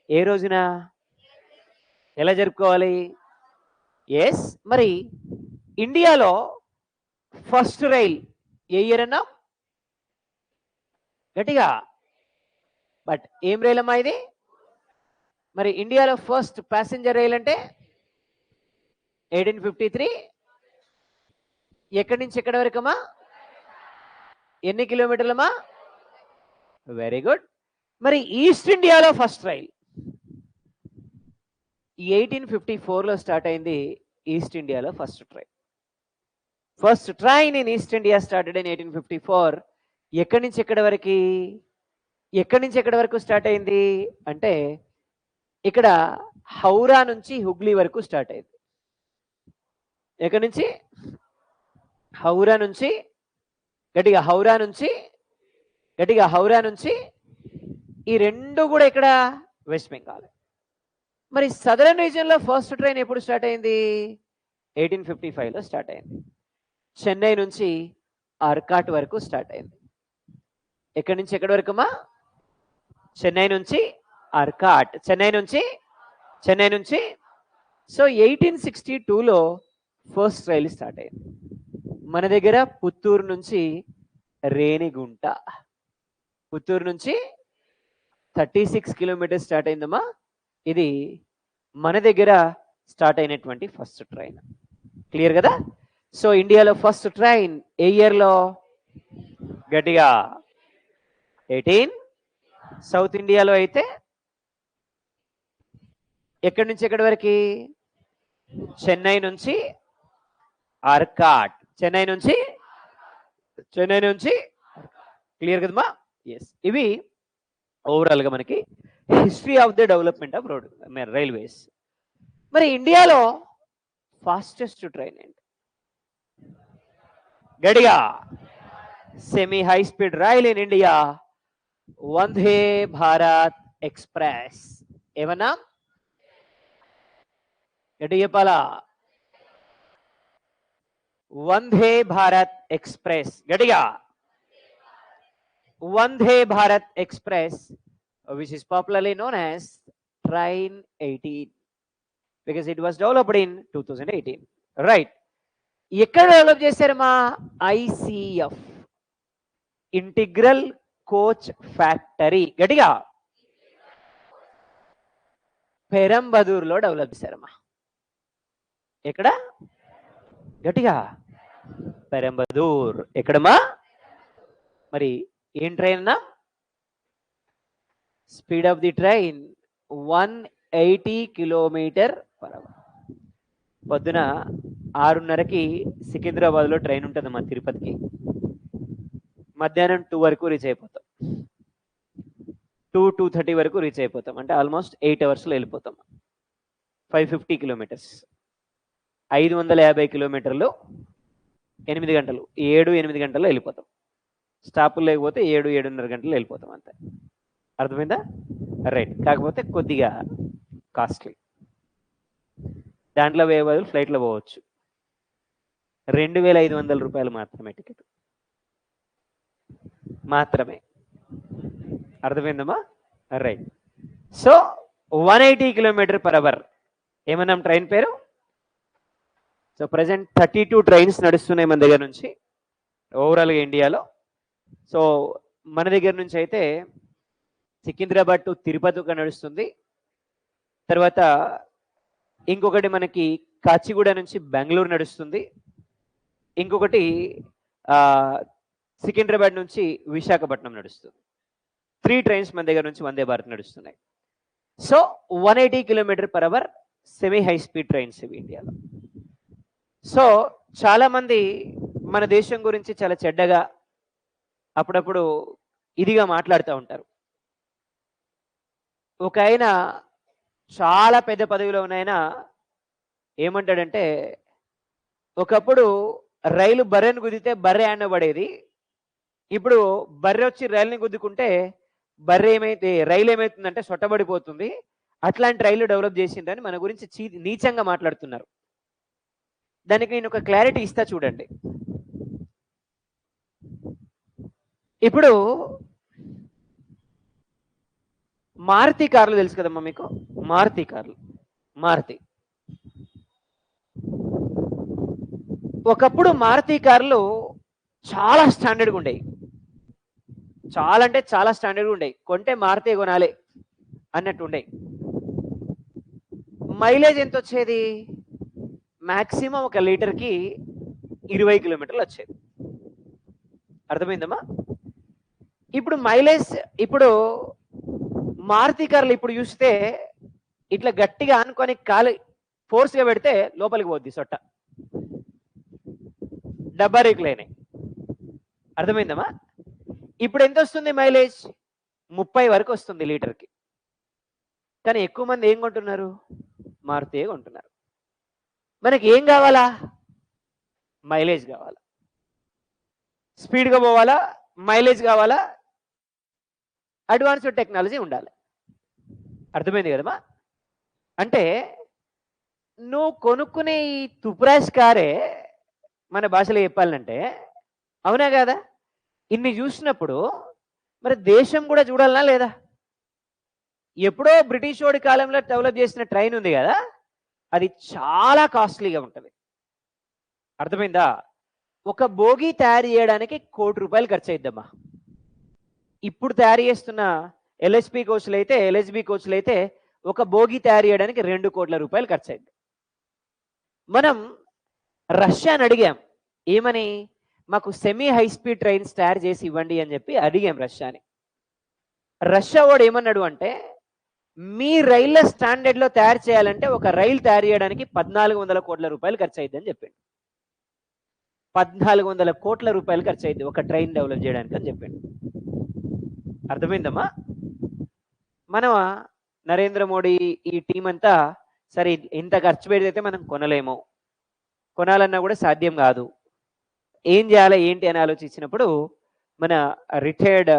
ఏ రోజున ఎలా జరుపుకోవాలి? ఎస్. మరి ఇండియాలో ఫస్ట్ రైల్ ఏ ఇయర్ అన్నా? గట్టిగా. బట్ ఏం రైల్ అమ్మా ఇది? మరి ఇండియాలో ఫస్ట్ ప్యాసింజర్ రైల్ అంటే 1853. ఎక్కడి నుంచి ఎక్కడి వరకు అమ్మా? ఎన్ని కిలోమీటర్లమ్మా? Very good. మరి ఈస్ట్ ఇండియాలో ఫస్ట్ రైల్ 1854లో స్టార్ట్ అయింది. ఈస్ట్ ఇండియాలో first train. First train in east India started in 1854. ఎక్కడి నుంచి ఎక్కడి వరకు? ఎక్కడి నుంచి ఎక్కడి వరకు స్టార్ట్ అయింది అంటే ఇక్కడ హౌరా నుంచి హుగ్లీ వరకు స్టార్ట్ అయింది. ఎక్కడి నుంచి? హౌరా నుంచి. గట్టిగా హౌరా నుంచి. గట్టిగా హౌరా నుంచి. ఈ రెండు కూడా ఇక్కడ వెస్ట్ బెంగాల్. మరి సదరన్ రీజియన్ లో ఫస్ట్ ట్రైన్ ఎప్పుడు స్టార్ట్ అయింది? 1855లో స్టార్ట్ అయింది. చెన్నై నుంచి అర్కాట్ వరకు స్టార్ట్ అయింది. ఎక్కడి నుంచి ఎక్కడి వరకు అమ్మా? చెన్నై నుంచి అర్కాట్. చెన్నై నుంచి. సో 1862లో ఫస్ట్ రైలు స్టార్ట్ అయింది. మన దగ్గర పుత్తూరు నుంచి రేణిగుంట. పుత్తూరు నుంచి 36 కిలోమీటర్స్ స్టార్ట్ అయిందమ్మా. ఇది మన దగ్గర స్టార్ట్ అయినటువంటి ఫస్ట్ ట్రైన్. క్లియర్ కదా? సో ఇండియాలో ఫస్ట్ ట్రైన్ ఏ ఇయర్లో? గట్టిగా 18. సౌత్ ఇండియాలో అయితే ఎక్కడి నుంచి ఎక్కడి వరకు? చెన్నై నుంచి అర్కాట్. చెన్నై నుంచి. క్లియర్ కదమ్మా? ఎస్. ఇవి ఓవరాల్ గా మనకి history of the development of road railways. మరి ఇండియాలో ఫాస్టెస్ట్ ట్రైన్ ఏంటి? గడిగా semi high speed rail in India Vande Bharat express. ఏమన్నా? గట్టి చెప్పాలా? వందే భారత్ ఎక్స్ప్రెస్. గట్టిగా Vande Bharat express, which is popularly known as Train 18 because it was developed in 2018. Right. ఎక్కడ డెవలప్ చేశారమ్మా? ICF, integral coach factory. గట్టిగా పెరంబదూర్లో డెవలప్ చేశారమ్మా. ఎక్కడ? గట్టిగా పెరంబదూర్. ఎక్కడమ్మా? మరి ఏం ట్రైన్ అన్నా? Speed of the train 180 km/h. పొద్దున 6:30కి సికింద్రాబాద్లో ట్రైన్ ఉంటుంది మా తిరుపతికి. మధ్యాహ్నం 2 వరకు రీచ్ అయిపోతాం. 2:30 వరకు రీచ్ అయిపోతాం. అంటే ఆల్మోస్ట్ 8 అవర్స్లో వెళ్ళిపోతాం. 550 కిలోమీటర్స్, 550 కిలోమీటర్లు 8 గంటలు. 7-8 గంటల్లో వెళ్ళిపోతాం. స్టాపులు లేకపోతే 7-7:30 గంటలు వెళ్ళిపోతాం అంతే. అర్థమైందా? రైట్. కాకపోతే కొద్దిగా కాస్ట్లీ. దాంట్లో పోయే బదులు ఫ్లైట్లో పోవచ్చు. 2,500 రూపాయలు మాత్రమే టికెట్. మాత్రమే. అర్థమైందమ్మా? రైట్. సో 180 km/h ఏమన్నాం ట్రైన్ పేరు? సో ప్రజెంట్ 32 ట్రైన్స్ నడుస్తున్నాయి మన దగ్గర నుంచి ఓవరాల్గా ఇండియాలో. సో మన దగ్గర నుంచి అయితే సికింద్రాబాద్ టు తిరుపతి ఒక నడుస్తుంది. తర్వాత ఇంకొకటి మనకి కాచిగూడ నుంచి బెంగళూరు నడుస్తుంది. ఇంకొకటి సికింద్రాబాద్ నుంచి విశాఖపట్నం నడుస్తుంది. 3 ట్రైన్స్ మన దగ్గర నుంచి వందే భారత్ నడుస్తున్నాయి. So 180 km/h semi high speed trains ఇవి ఇండియాలో. సో చాలా మంది మన దేశం గురించి చాలా చెడ్డగా అప్పుడప్పుడు ఇదిగా మాట్లాడుతూ ఉంటారు. ఒక ఆయన చాలా పెద్ద పదవిలో ఉన్న ఆయన ఏమంటాడంటే, ఒకప్పుడు రైలు బర్రెను గుద్దితే బర్రె ఆడబడేది, ఇప్పుడు బర్రె వచ్చి రైలుని గుద్దుకుంటే రైలు ఏమైతుందంటే సొట్టబడిపోతుంది, అట్లాంటి రైలు డెవలప్ చేసిండ్రని మన గురించి నీచంగా మాట్లాడుతున్నారు. దానికి నేను ఒక క్లారిటీ ఇస్తా చూడండి. ఇప్పుడు మారుతి కార్లు తెలుసు కదమ్మా మీకు? మారుతి కార్లు, మారుతి. ఒకప్పుడు మారుతి కార్లు చాలా స్టాండర్డ్గా ఉండేవి. చాలా అంటే చాలా స్టాండర్డ్గా ఉండేవి. కొంటే మారుతి కొనాలి అన్నట్టు ఉండేవి. మైలేజ్ ఎంత వచ్చేది? మ్యాక్సిమం 1 లీటర్కి 20 కిలోమీటర్లు వచ్చేది. అర్థమైందమ్మా? ఇప్పుడు మైలేజ్, ఇప్పుడు మారుతి కార్లు ఇప్పుడు చూస్తే ఇట్లా గట్టిగా ఆనుకొని కాలు ఫోర్స్గా పెడితే లోపలికి పోద్ది సొట్ట, డబ్బా రేకులైనాయి. అర్థమైందమ్మా? ఇప్పుడు ఎంత వస్తుంది మైలేజ్? 30 వరకు వస్తుంది లీటర్కి. కానీ ఎక్కువ మంది ఏం కొంటున్నారు? మారుతి కొంటున్నారు. మనకి ఏం కావాలా? మైలేజ్ కావాలా, స్పీడ్గా పోవాలా, మైలేజ్ కావాలా, అడ్వాన్స్డ్ టెక్నాలజీ ఉండాలి. అర్థమైంది కదమ్మా? అంటే నువ్వు కొనుక్కునే ఈ తుప్రాస్ కారే మన భాషలో చెప్పాలంటే, అవునా కదా? ఇన్ని చూసినప్పుడు మరి దేశం కూడా చూడాలనా లేదా? ఎప్పుడో బ్రిటిష్ వాడి కాలంలో డెవలప్ చేసిన ట్రైన్ ఉంది కదా, అది చాలా కాస్ట్లీగా ఉంటుంది. అర్థమైందా? ఒక బోగి తయారు చేయడానికి ₹1 కోటి ఖర్చు అయిద్దమ్మా. ఇప్పుడు తయారు చేస్తున్న ఎల్హెచ్బి కోచ్లు అయితే ఒక బోగి తయారు చేయడానికి ₹2 కోట్ల ఖర్చు అయింది. మనం రష్యాని అడిగాం, ఏమని? మాకు సెమీ హై స్పీడ్ ట్రైన్స్ తయారు చేసి ఇవ్వండి అని చెప్పి అడిగాం రష్యాని. రష్యా వాడు ఏమన్నాడు అంటే, మీ రైళ్ల స్టాండర్డ్లో తయారు చేయాలంటే ఒక రైలు తయారు చేయడానికి ₹1,400 కోట్ల ఖర్చు అయిందని చెప్పిండు. ₹1,400 కోట్ల ఖర్చు అయింది ఒక ట్రైన్ డెవలప్ చేయడానికి అని చెప్పిండు. అర్థమైందమ్మా? మనం నరేంద్ర మోడీ ఈ టీం అంతా సరే ఇంత ఖర్చు పెడితే మనం కొనలేము, కొనాలన్నా కూడా సాధ్యం కాదు, ఏం చేయాలి ఏంటి అని ఆలోచించినప్పుడు మన రిటైర్డ్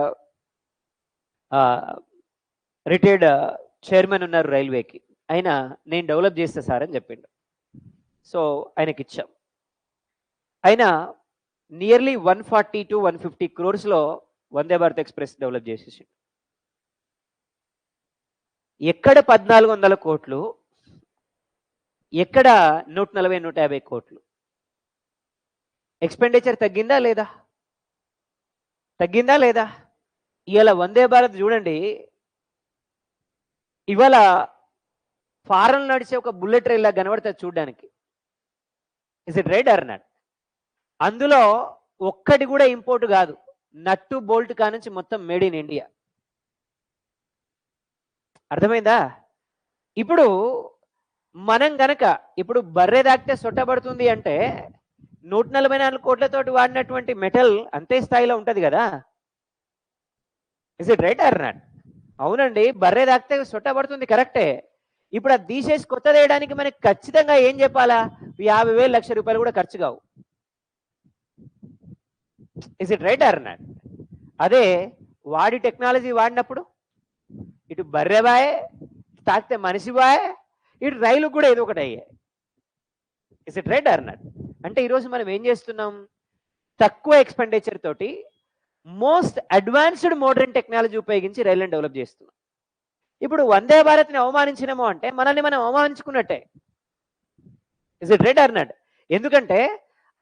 చైర్మన్ ఉన్నారు రైల్వేకి, ఆయన నేను డెవలప్ చేస్తా సార్ అని చెప్పిండు. సో ఆయనకి ఇచ్చాం. ఆయన nearly 140 to 150 crores Vande Bharat express develop చేసేసి, ఎక్కడ 1,400 కోట్లు, ఎక్కడ 140-150 కోట్లు. ఎక్స్పెండిచర్ తగ్గిందా లేదా? తగ్గిందా లేదా? ఇవాళ వందే భారత్ చూడండి, ఇవాళ ఫారెన్ నడిచే ఒక బుల్లెట్ రైల్ లాగా కనబడుతుంది చూడడానికి. Is it right or not? అందులో ఒక్కటి కూడా ఇంపోర్ట్ కాదు, నట్టు బోల్ట్ కానుంచి మొత్తం మేడ్ ఇన్ ఇండియా. అర్థమైందా? ఇప్పుడు మనం గనక ఇప్పుడు బర్రె దాకితే సొట్టబడుతుంది అంటే 144 కోట్లతోటి వాడినటువంటి మెటల్ అంతే స్థాయిలో ఉంటది కదా. Is it right or not? అవునండి, బర్రె దాకితే సొట్టబడుతుంది, కరెక్టే. ఇప్పుడు అది తీసేసి కొత్తది వేయడానికి మనకి ఖచ్చితంగా ఏం చెప్పాలా? 50,000 లక్ష రూపాయలు కూడా ఖర్చు కావు. Is it right or not? అదే వాడి టెక్నాలజీ వాడినప్పుడు ఇటు బర్రె బాయే, తాకితే మనిషి బాయే, ఇటు రైలు కూడా ఏదో ఒకటి అయ్యాయి. Is it right or not? అంటే ఈరోజు మనం ఏం చేస్తున్నాం? తక్కువ ఎక్స్పెండిచర్ తోటి మోస్ట్ అడ్వాన్స్డ్ మోడర్న్ టెక్నాలజీ ఉపయోగించి రైళ్లను డెవలప్ చేస్తున్నాం. ఇప్పుడు వందే భారత్ని అవమానించినామో అంటే మనల్ని మనం అవమానించుకున్నట్టే. Is it right or not? ఎందుకంటే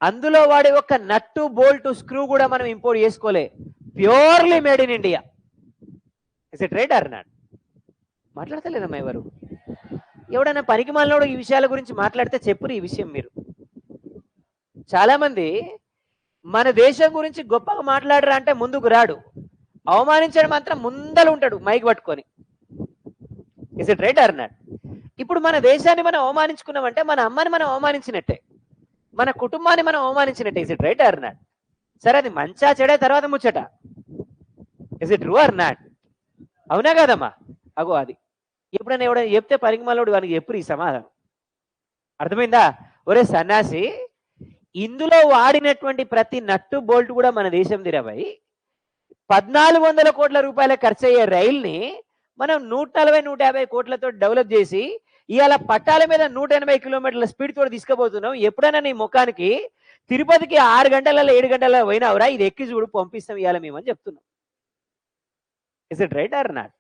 అందులో వాడే ఒక నట్టు బోల్ట్ స్క్రూ కూడా మనం ఇంపోర్ట్ చేసుకోలే, purely made in India. Is it right or not? మాట్లాడతలేదమ్మా ఎవరు? ఎవడన్నా పనికి మాలినోడు ఈ విషయాల గురించి మాట్లాడితే చెప్పురు ఈ విషయం. మీరు చాలా మంది మన దేశం గురించి గొప్పగా మాట్లాడరా అంటే ముందుకు రాడు, అవమానించడం మాత్రం ముందలు ఉంటాడు మైక్ పట్టుకొని. Is it right or not? ఇప్పుడు మన దేశాన్ని మనం అవమానించుకున్నామంటే మన అమ్మని మనం అవమానించినట్టే, మన కుటుంబాన్ని మనం అవమానించినట్టే. Is it right or not? సరే, అది మంచా చెడే తర్వాత ముచ్చట. Is it true or not? అవునా కాదమ్మా? అగో అది ఎప్పుడైనా ఎవడైనా చెప్తే పరిగమలోడు వానికి ఎప్పుడు ఈ సమాధానం అర్థమైందా? ఒరే సన్నాసి, ఇందులో వాడినటువంటి ప్రతి నట్టు బోల్ట్ కూడా మన దేశం దిరవై 1400 కోట్ల రూపాయల ఖర్చు అయ్యే రైల్ని మనం 140-150 కోట్లతో డెవలప్ చేసి ఇవాళ పట్టాల మీద 180 కిలోమీటర్ల స్పీడ్ తోటి తీసుకుపోతున్నాం. ఎప్పుడైనా నీ ముఖానికి తిరుపతికి 6 గంటలలో 7 గంటలలో పోయినావురా, ఇది ఎక్కి చూడు, పంపిస్తాం ఇవాళ మేమని చెప్తున్నాం. Is it right or not?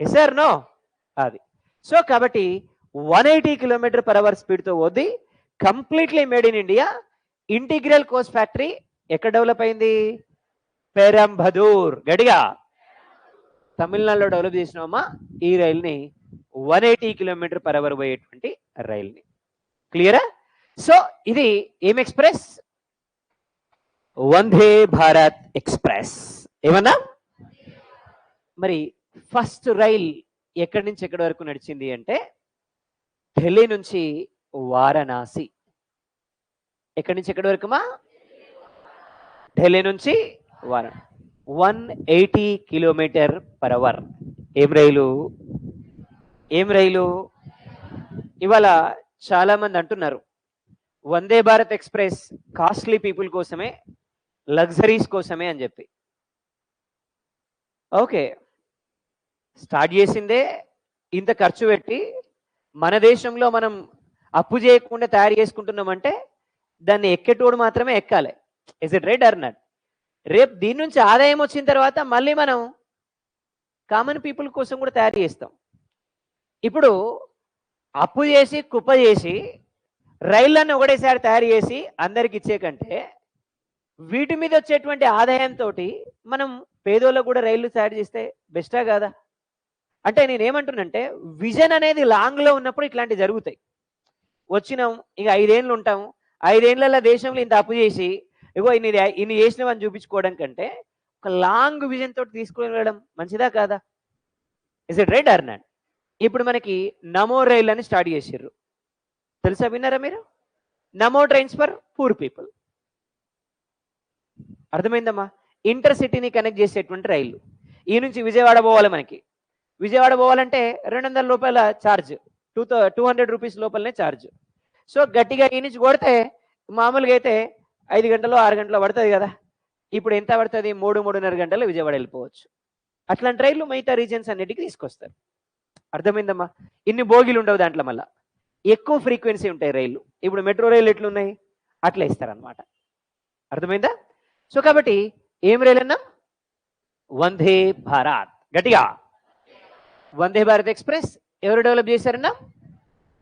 Yes or no? అది సో కాబట్టి 180 km/h స్పీడ్తో పోద్ది, completely made in India. Integral coach factory ఎక్కడ డెవలప్ అయింది? పెరంబదూర్. గడిగా తమిళనాడులో డెవలప్ చేసినామా ఈ రైల్ని, 180 km/h పోయేటువంటి రైల్ని. క్లియరా? సో ఇది ఏం ఎక్స్ప్రెస్? వందే భారత్ ఎక్స్ప్రెస్. ఏమన్నా? మరి ఫస్ట్ రైల్ ఎక్కడి నుంచి ఎక్కడి వరకు నడిచింది అంటే ఢిల్లీ నుంచి వారణాసి. ఎక్కడి నుంచి ఎక్కడి వరకుమా? ఢిల్లీ నుంచి వారణాసి. 180 km/h. ఏం రైలు? ఏం రైలు? ఇవాళ చాలా మంది అంటున్నారు వందే భారత్ ఎక్స్ప్రెస్ కాస్ట్లీ పీపుల్ కోసమే, లగ్జరీస్ కోసమే అని చెప్పి. ఓకే, స్టార్ట్ చేసిందే ఇంత ఖర్చు పెట్టి మన దేశంలో మనం అప్పు చేయకుండా తయారు చేసుకుంటున్నామంటే దాన్ని ఎక్కేటోడు మాత్రమే ఎక్కాలి. Is it right or not? రేపు దీని నుంచి ఆదాయం వచ్చిన తర్వాత మళ్ళీ మనం కామన్ పీపుల్ కోసం కూడా తయారు చేస్తాం. ఇప్పుడు అప్పు చేసి కుప్ప చేసి రైళ్ళನ್ನು ఒకటేసారి తయారు చేసి అందరికి ఇచ్చే కంటే వీటి మీద వచ్చేటువంటి ఆదాయంతో మనం పేదోళ్ళకు కూడా రైళ్లు తయారు చేస్తే బెస్టా కాదా? అంటే నేనేమంటున్నంటే విజన్ అనేది లాంగ్లో ఉన్నప్పుడు ఇట్లాంటివి జరుగుతాయి. వచ్చినాం ఇక 5 ఏళ్ళు ఉంటాం, 5 ఏళ్లలో దేశంలో ఇంత అప్పు చేసి ఇగో ఇన్ని చేసినామని చూపించుకోవడం కంటే ఒక లాంగ్ విజన్ తోటి తీసుకుని వెళ్ళడం మంచిదా కాదా? Is it right or not? ఇప్పుడు మనకి నమో రైల్ అని స్టార్ట్ చేసిర్రు, తెలుసా? విన్నారా మీరు? నమో ట్రైన్స్ ఫర్ పూర్ పీపుల్. అర్థమైందమ్మా? ఇంటర్ సిటీని కనెక్ట్ చేసేటువంటి రైలు. ఈ నుంచి విజయవాడ పోవాలి. మనకి విజయవాడ పోవాలంటే 200 రూపాయల ఛార్జ్, 200 రూపీస్ లోపలనే ఛార్జ్. సో గట్టిగా ఈ నుంచి కొడితే మామూలుగా అయితే 5 గంటలో 6 గంటలో పడుతుంది కదా. ఇప్పుడు ఎంత పడుతుంది? 3-3.5 గంటల్లో విజయవాడ వెళ్ళిపోవచ్చు. అట్లాంటి రైళ్లు మిగతా రీజన్స్ అన్నిటికీ తీసుకొస్తారు. అర్థమైందమ్మా? ఇన్ని బోగిలు ఉండవు దాంట్లో, మళ్ళీ ఎక్కువ ఫ్రీక్వెన్సీ ఉంటాయి రైళ్లు. ఇప్పుడు మెట్రో రైలు ఎట్లున్నాయి అట్లా ఇస్తారనమాట. అర్థమైందా? సో కాబట్టి ఏం రైలు అన్నా? వందే భారత్. గట్టిగా వందే భారత్ ఎక్స్ప్రెస్ ఎవరు డెవలప్ చేశారన్నా?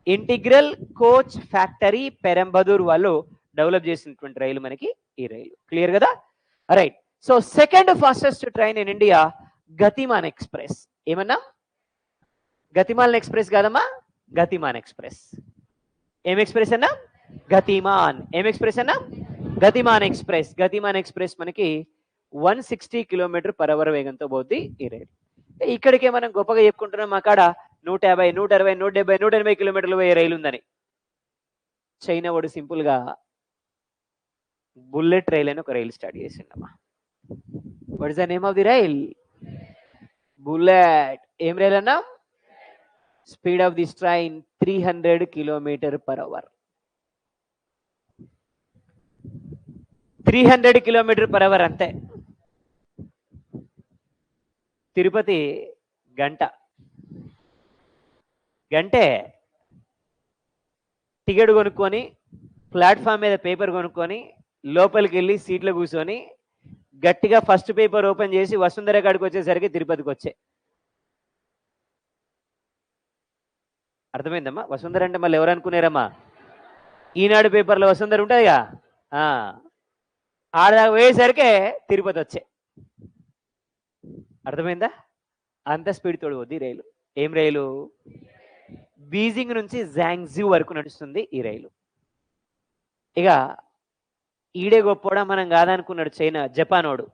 ఇంటిగ్రల్ కోచ్ ఫ్యాక్టరీ పెరంబదూర్ వాళ్ళు డెవలప్ చేసినటువంటి రైలు మనకి ఈ రైలు. క్లియర్ కదా? Right. So second fastest train in India Gatiman express. ఏమన్నా? గతిమాన్ ఎక్స్ప్రెస్ కాదమ్మా, గతిమాన్ ఎక్స్ప్రెస్. ఏం ఎక్స్ప్రెస్ అన్నా? గతిమాన్. ఏం ఎక్స్ప్రెస్ అన్నా? గతిమాన్ ఎక్స్ప్రెస్. గతిమాన్ ఎక్స్ప్రెస్ మనకి 160 km/h వేగంతో పోద్ది ఈ రైలు. ఇక్కడికే మనం గొప్పగా చెప్పుకుంటున్నాం అక్కడ 150, 160, 170, 180 కిలోమీటర్లు పోయే రైలు ఉందని. చైనా వాడు సింపుల్ గా బుల్లెట్ రైల్ అని ఒక రైలు స్టార్ట్ చేసిందమ్మా. What is the name of the rail? Bullet. ఏం రైల్ అన్నా? Speed of this train 300 km/h. 300 km/h అంతే. తిరుపతి గంటే టికెట్ కొనుక్కొని ప్లాట్ఫామ్ మీద పేపర్ కొనుక్కొని లోపలికి వెళ్ళి సీట్లో కూర్చొని గట్టిగా ఫస్ట్ పేపర్ ఓపెన్ చేసి వసుంధర కాడికి వచ్చేసరికి తిరుపతికి వచ్చే. అర్థమైందమ్మా? వసుంధర అంటే మళ్ళీ ఎవరు అనుకున్నారమ్మా? ఈనాడు పేపర్లో వసుంధర ఉంటుందిగా, ఆడదాకా పోయేసరికే తిరుపతి వచ్చే. అర్థమైందా? అంత స్పీడ్ తోడు పోద్ది రైలు. ఏం రైలు? బీజింగ్ నుంచి జాంగ్జూ వరకు నడుస్తుంది ఈ రైలు. ఇక ఈడే గొప్పోడా మనం కాదనుకున్నాడు చైనా, జపానోడు.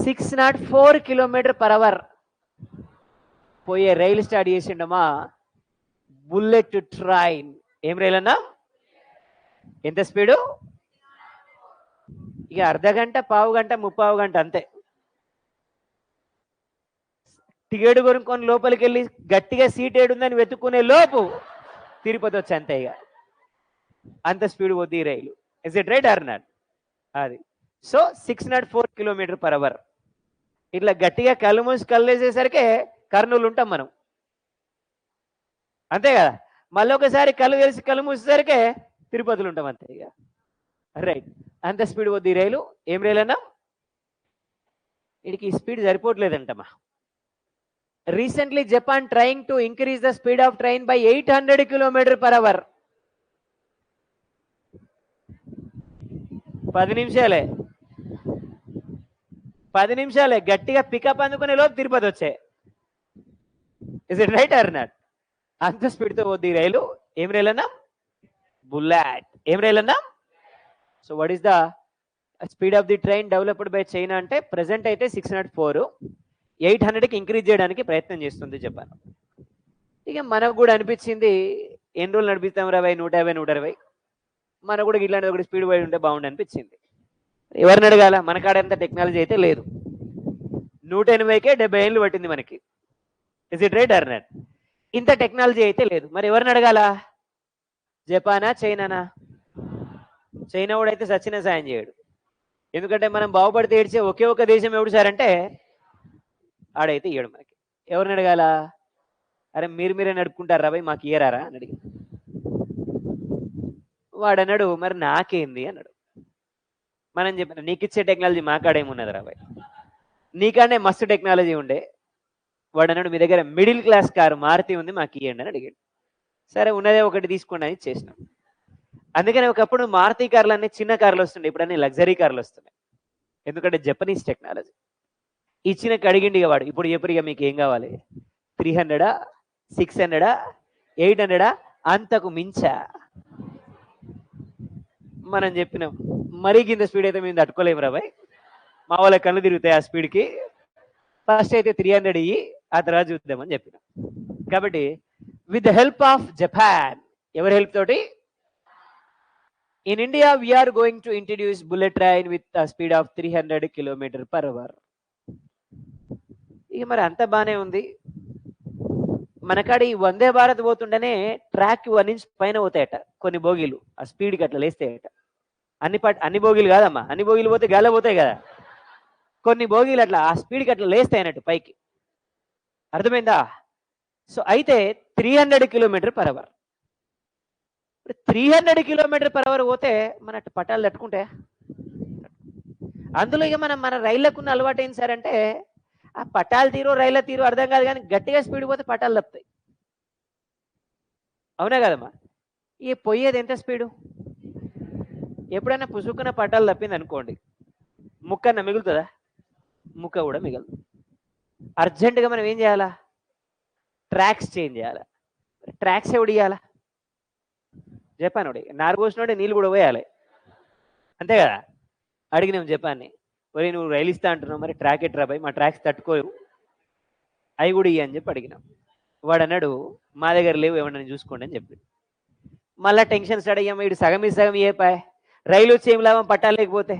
604 km/h పోయే రైలు స్టార్ట్ చేసిండమ్మా, బుల్లెట్ ట్రైన్. ఏం రైలు అన్నా? ఎంత స్పీడు? ఇక అర్ధగంట, పావు గంట, ముప్పావు గంట అంతే. టికెట్ కొనుక్కొని లోపలికి వెళ్ళి గట్టిగా సీట్ ఏడుందని వెతుక్కునే లోపు తిరుపతి వచ్చి అంతే. ఇక అంత స్పీడ్ పోద్ది ఈ rail. Is it right or not? అది. So 604 km/h. ఇట్లా గట్టిగా కళ్ళు మూసి కళ్ళు వేసేసరికి కర్నూలు ఉంటాం మనం, అంతే కదా. మళ్ళీ ఒకసారి కళ్ళు తెలిసి కళ్ళు మూసేసరికి తిరుపతిలో ఉంటాం అంతే. ఇక రైట్, అంత స్పీడ్ పోద్ది ఈ రైలు. ఏం రైలు అన్నా? వీడికి ఈ స్పీడ్ సరిపోవట్లేదంటమ్మా. Recently Japan trying to increase the speed of train by 800 km/h. 10 నిమిషాలే గట్టిగా పికప్ అందుకునే లోపు తిరుపతి వచ్చే. Is it right or not? అంత స్పీడ్తో పోద్ది రైలు. ఏం రైలు అన్నా? బుల్లెట్. ఏం రైలు అన్నా? So what is the speed of the train developed by China అంటే ప్రెసెంట్ అయితే 604, 800కి ఇంక్రీజ్ చేయడానికి ప్రయత్నం చేస్తుంది జపాన్. ఇక మనకు కూడా అనిపించింది, ఎన్ని రోజులు నడిపిస్తాం రా 150, 160, మనకు కూడా ఇట్లాంటి ఒకటి స్పీడ్ పోయి ఉంటే బాగుండి అనిపించింది. ఎవరిని అడగాల? మన కాడ ఎంత టెక్నాలజీ అయితే లేదు. 180కే 70 ఏళ్ళు పట్టింది మనకి. Is it right or not? ఇంత టెక్నాలజీ అయితే లేదు. మరి ఎవరిని అడగాల? జపానా, చైనానా? చైనా కూడా అయితే సచిన సాయం చేయడు. ఎందుకంటే మనం బాగుపడితే ఏడ్చే ఒకే ఒక దేశం ఎవడు సార్ అంటే ఆడైతే ఇయ్యడు మనకి. ఎవరిని అడగాల? అరే మీరే నడుపుకుంటారా భయ్, మాకు ఇయ్యరారా అని అడిగి. వాడు అన్నాడు, మరి నాకేంది అన్నాడు. మనం చెప్పిన నీకు ఇచ్చే టెక్నాలజీ మా కాడేమున్నది రా భయ్, నీకాడే మస్తు టెక్నాలజీ ఉండే. వాడు అన్నాడు, మీ దగ్గర మిడిల్ క్లాస్ కారు మారుతి ఉంది, మాకు ఇవ్వండి అని అడిగాడు. సరే ఉన్నదే ఒకటి తీసుకోండి అని చేసినాం. అందుకని ఒకప్పుడు మారుతి కార్లు అన్నీ చిన్న కార్లు వస్తుండే, ఇప్పుడు అన్ని లగ్జరీ కార్లు వస్తున్నాయి. ఎందుకంటే జపనీస్ టెక్నాలజీ. ఇచ్చిన కడిగిండి వాడు. ఇప్పుడు ఎప్పుడు మీకు ఏం కావాలి? 300, 600, 800, అంతకు మించా? మనం చెప్పినాం, మరీ కింద స్పీడ్ అయితే మేము తట్టుకోలేము రా భయ్, మా వాళ్ళ కళ్ళు తిరుగుతాయి ఆ స్పీడ్కి, ఫస్ట్ అయితే 300 ఇయ్యి, ఆ తర్వాత చూద్దామని చెప్పినాం. కాబట్టి with the help of Japan, ఎవరి హెల్ప్ తోటి? In India we are going to introduce bullet train with speed of 300 km/h. ఇక మరి అంత బానే ఉంది. మనకాడ ఈ వందే భారత్ పోతుండేనే ట్రాక్ 1 ఇంచ్ పైన పోతాయట కొన్ని బోగీలు, ఆ స్పీడ్కి అట్లా లేస్తాయట. అన్ని బోగీలు కాదమ్మా, అన్ని బోగీలు పోతే గాలి పోతాయి కదా, కొన్ని బోగీలు అట్లా ఆ స్పీడ్కి అట్లా లేస్తాయి అన్నట్టు పైకి. అర్థమైందా? సో అయితే 300 km/h. 300 km/h పోతే మన పట్టాలు తట్టుకుంటాయా? అందులో ఇక మన రైళ్లకున్న అలవాటు ఏంటి సార్ అంటే, ఆ పట్టాలు తీరు రైళ్ళ తీరు అర్థం కాదు, కానీ గట్టిగా స్పీడ్ పోతే పట్టాలు తప్పుతాయి. అవునా కదమ్మా? ఈ పోయేది ఎంత స్పీడు? ఎప్పుడైనా పుసుకున్న పట్టాలు తప్పింది అనుకోండి, ముక్కన్న మిగులుతుందా? ముక్క కూడా మిగలదు. అర్జెంటుగా మనం ఏం చేయాలా? ట్రాక్స్ చేంజ్ చేయాలా. ట్రాక్స్ ఎవడు ఇవ్వాలా? జపాన్. నారు పోసినోడే నీళ్ళు కూడా పోయాలి, అంతే కదా. అడిగినాం జపాన్ని, మరి నువ్వు రైలు ఇస్తా అంటున్నావు, మరి ట్రాక్ ఎట్రా బాయ్, మా ట్రాక్స్ తట్టుకోవు, అవి కూడా ఇయ్యి అని చెప్పి అడిగినాం. వాడు అన్నాడు, మా దగ్గర లేవు, ఏమన్నా చూసుకోండి అని చెప్పి. మళ్ళీ టెన్షన్ స్టార్ట్ అయ్యాము, ఇటు సగం ఏ పాయ్, రైలు వచ్చి ఏం లాభం పట్టాలు లేకపోతే.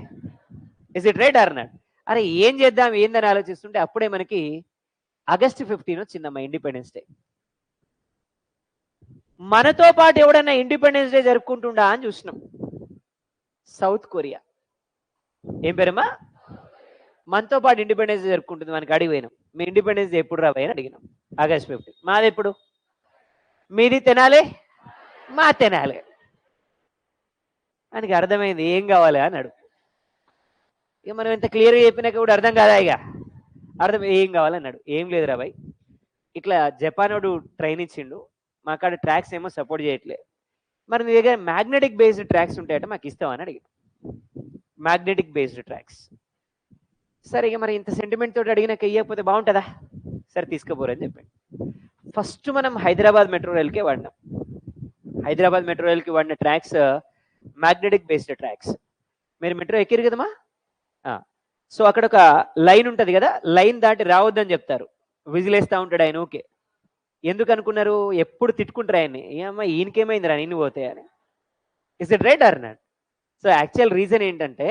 Is it right or not? అరే ఏం చేద్దాం ఏందని ఆలోచిస్తుంటే అప్పుడే మనకి August 15 వచ్చిందమ్మా, ఇండిపెండెన్స్ డే. మనతో పాటు ఎవడన్నా ఇండిపెండెన్స్ డే జరుపుకుంటుండా అని చూసినాం. South Korea. ఏం పేరమ్మా? మనతో పాటు ఇండిపెండెన్స్ డే జరుపుకుంటుంది. మనకి అడిగిపోయినాం, మీ ఇండిపెండెన్స్ డే ఎప్పుడు రాబోయని అడిగినాం. August 15. మాది ఎప్పుడు? మీది తినాలి, మా తినాలి. ఆయనకి అర్థమైంది ఏం కావాలి అన్నాడు. ఇక మనం ఎంత క్లియర్గా చెప్పినాక కూడా అర్థం కాదా? ఇక అర్థం ఏం కావాలన్నాడు. ఏం లేదురా బాయ్, ఇట్లా జపానోడు ట్రైన్ ఇచ్చిండు, మా కాడ ట్రాక్స్ ఏమో సపోర్ట్ చేయట్లేదు, మరి నీ దగ్గర మ్యాగ్నెటిక్ బేస్డ్ ట్రాక్స్ ఉంటాయట, మాకు ఇస్తామని అడిగి. Magnetic based tracks. సరే ఇక మరి ఇంత సెంటిమెంట్ తోటి అడిగినాక ఇవ్వకపోతే బాగుంటుందా? సరే తీసుకుపోరని చెప్పండి. ఫస్ట్ మనం హైదరాబాద్ మెట్రో రైల్కే వాడినాం. హైదరాబాద్ మెట్రో రైల్కి వాడిన ట్రాక్స్ మ్యాగ్నెటిక్ బేస్డ్ ట్రాక్స్. మీరు మెట్రో ఎక్కిరు కదమ్మా. సో అక్కడ ఒక లైన్ ఉంటుంది కదా, లైన్ దాటి రావద్దని చెప్తారు, విజిలేస్తూ ఉంటాడు ఆయన. ఓకే, ఎందుకు అనుకున్నారు? ఎప్పుడు తిట్టుకుంటారు ఆయన్ని, ఏమమ్మా ఈయనకేమైందిరా నిన్ను పోతే అని. Is it right or not? So actual reason ఏంటంటే,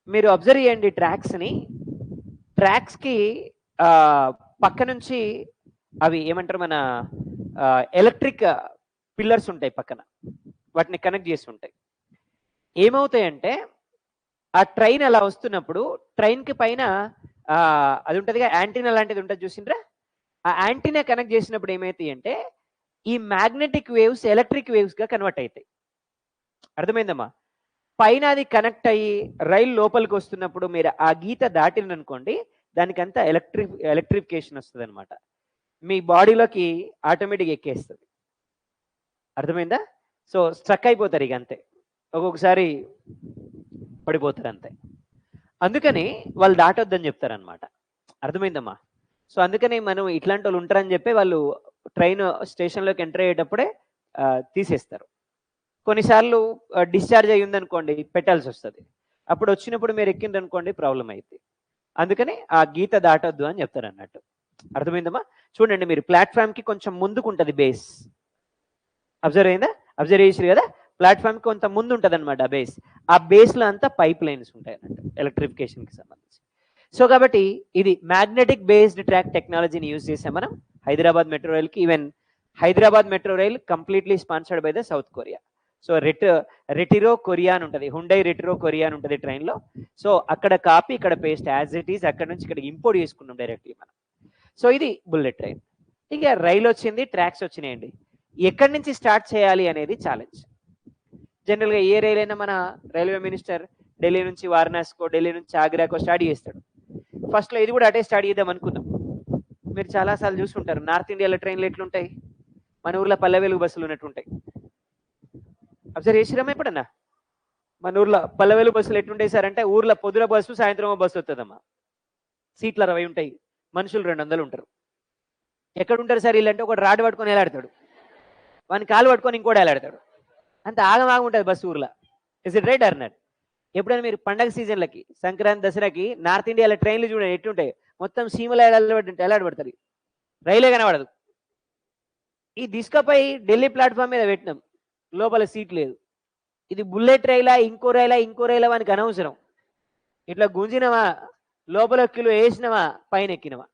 మీరు అబ్జర్వ్ చేయండి ట్రాక్స్ని. ట్రాక్స్కి పక్క నుంచి అవి ఏమంటారు, మన ఎలక్ట్రిక్ పిల్లర్స్ ఉంటాయి పక్కన, వాటిని కనెక్ట్ చేసి ఉంటాయి. ఏమవుతాయంటే, ఆ ట్రైన్ అలా వస్తున్నప్పుడు ట్రైన్కి పైన అది ఉంటుందిగా, యాంటీనా లాంటిది ఉంటుంది చూసిండ్రా, ఆ యాంటీనా కనెక్ట్ చేసినప్పుడు ఏమవుతాయి అంటే, ఈ మ్యాగ్నెటిక్ వేవ్స్ ఎలక్ట్రిక్ వేవ్స్గా కన్వర్ట్ అవుతాయి. అర్థమైందమ్మా? పైన అది కనెక్ట్ అయ్యి రైలు లోపలికి వస్తున్నప్పుడు మీరు ఆ గీత దాటిననుకోండి, దానికంతా ఎలక్ట్రిఫికేషన్ వస్తుంది అనమాట. మీ బాడీలోకి ఆటోమేటిక్ ఎక్కేస్తుంది. అర్థమైందా? సో స్ట్రక్ అయిపోతారు ఇక అంతే, ఒక్కొక్కసారి పడిపోతారు అంతే. అందుకని వాళ్ళు దాటొద్దని చెప్తారనమాట. అర్థమైందమ్మా? సో అందుకని మనం ఇట్లాంటి వాళ్ళు ఉంటారని చెప్పి వాళ్ళు ట్రైన్ స్టేషన్లోకి ఎంటర్ అయ్యేటప్పుడే తీసేస్తారు. కొన్నిసార్లు డిశ్చార్జ్ అయ్యి ఉందనుకోండి, పెట్టాల్సి వస్తుంది. అప్పుడు వచ్చినప్పుడు మీరు ఎక్కింది అనుకోండి, ప్రాబ్లం అయింది. అందుకని ఆ గీత దాటొద్దు అని చెప్తారు అన్నట్టు. అర్థమైందమ్మా? చూడండి, మీరు ప్లాట్ఫామ్కి కొంచెం ముందుకు ఉంటుంది బేస్. అబ్జర్వ్ అయిందా? అబ్జర్వ్ చేసారు కదా, ప్లాట్ఫామ్కి కొంత ముందు ఉంటుంది అనమాట బేస్. ఆ బేస్లో అంతా పైప్ లైన్స్ ఉంటాయి అన్నట్టు ఎలక్ట్రిఫికేషన్కి సంబంధించి. సో కాబట్టి ఇది మ్యాగ్నెటిక్ బేస్డ్ ట్రాక్ టెక్నాలజీని యూజ్ చేసాం మనం హైదరాబాద్ మెట్రో రైల్కి. Even Hyderabad metro rail completely sponsored by the south Korea. So రెటిరో కొరియా అని ఉంటుంది, హుండై రెటిరో కొరియా అని ఉంటుంది ట్రైన్లో. సో అక్కడ కాపీ, ఇక్కడ పేస్ట్ యాజ్ ఇట్ ఈస్, అక్కడ నుంచి ఇక్కడ ఇంపోర్ట్ చేసుకున్నాం డైరెక్ట్లీ మనం. సో ఇది బుల్లెట్ ట్రైన్. ఇక రైలు వచ్చింది, ట్రాక్స్ వచ్చినాయండి. ఎక్కడి నుంచి స్టార్ట్ చేయాలి అనేది ఛాలెంజ్. జనరల్గా ఏ రైలు అయినా మన రైల్వే మినిస్టర్ ఢిల్లీ నుంచి వారణాసికో, ఢిల్లీ నుంచి ఆగ్రాకో స్టార్ట్ చేస్తాడు. ఫస్ట్లో ఇది కూడా అటే స్టార్ట్ చేద్దాం అనుకున్నాం. మీరు చాలాసార్లు చూసుకుంటారు, నార్త్ ఇండియాలో ట్రైన్లు ఎట్లుంటాయి, మన ఊర్లో పల్లె వెలుగు బస్సులు ఉన్నట్టుంటాయి. అబ్జర్వ్ చేసిరమ్మా ఎప్పుడన్నా? మన ఊర్లో పల్లె వెలుగు బస్సులు ఎట్లుంటాయి సార్ అంటే, ఊర్లో పొద్దున బస్సు, సాయంత్రం బస్సు వస్తుందమ్మా. సీట్లు 60 ఉంటాయి, మనుషులు 200 ఉంటారు. ఎక్కడ ఉంటారు సార్ వీళ్ళంటే, ఒకటి రాడ్ పట్టుకొని వేలాడతాడు, వాని కాలు పట్టుకొని ఇంకోటి వేలాడతాడు, అంత ఆగమాగం ఉంటుంది బస్సు ఊర్లో. Is it right or not? ఎప్పుడైనా మీరు పండగ సీజన్లకి, సంక్రాంతి, దసరాకి నార్త్ ఇండియాలో ట్రైన్లు చూడండి ఎట్లుంటాయి, మొత్తం సీమలు ఎలాడబడతారు, రైలే కనబడదు. ఈ తీసుకపోయి ఢిల్లీ ప్లాట్ఫామ్ మీద పెట్టినాం, లోపల సీట్ లేదు. ఇది బుల్లెట్ రైలా, ఇంకో రైలా వానికి అనవసరం. ఇట్లా గుంజినవా, లోపల కిలో వేసినవా, పైన ఎక్కినవా.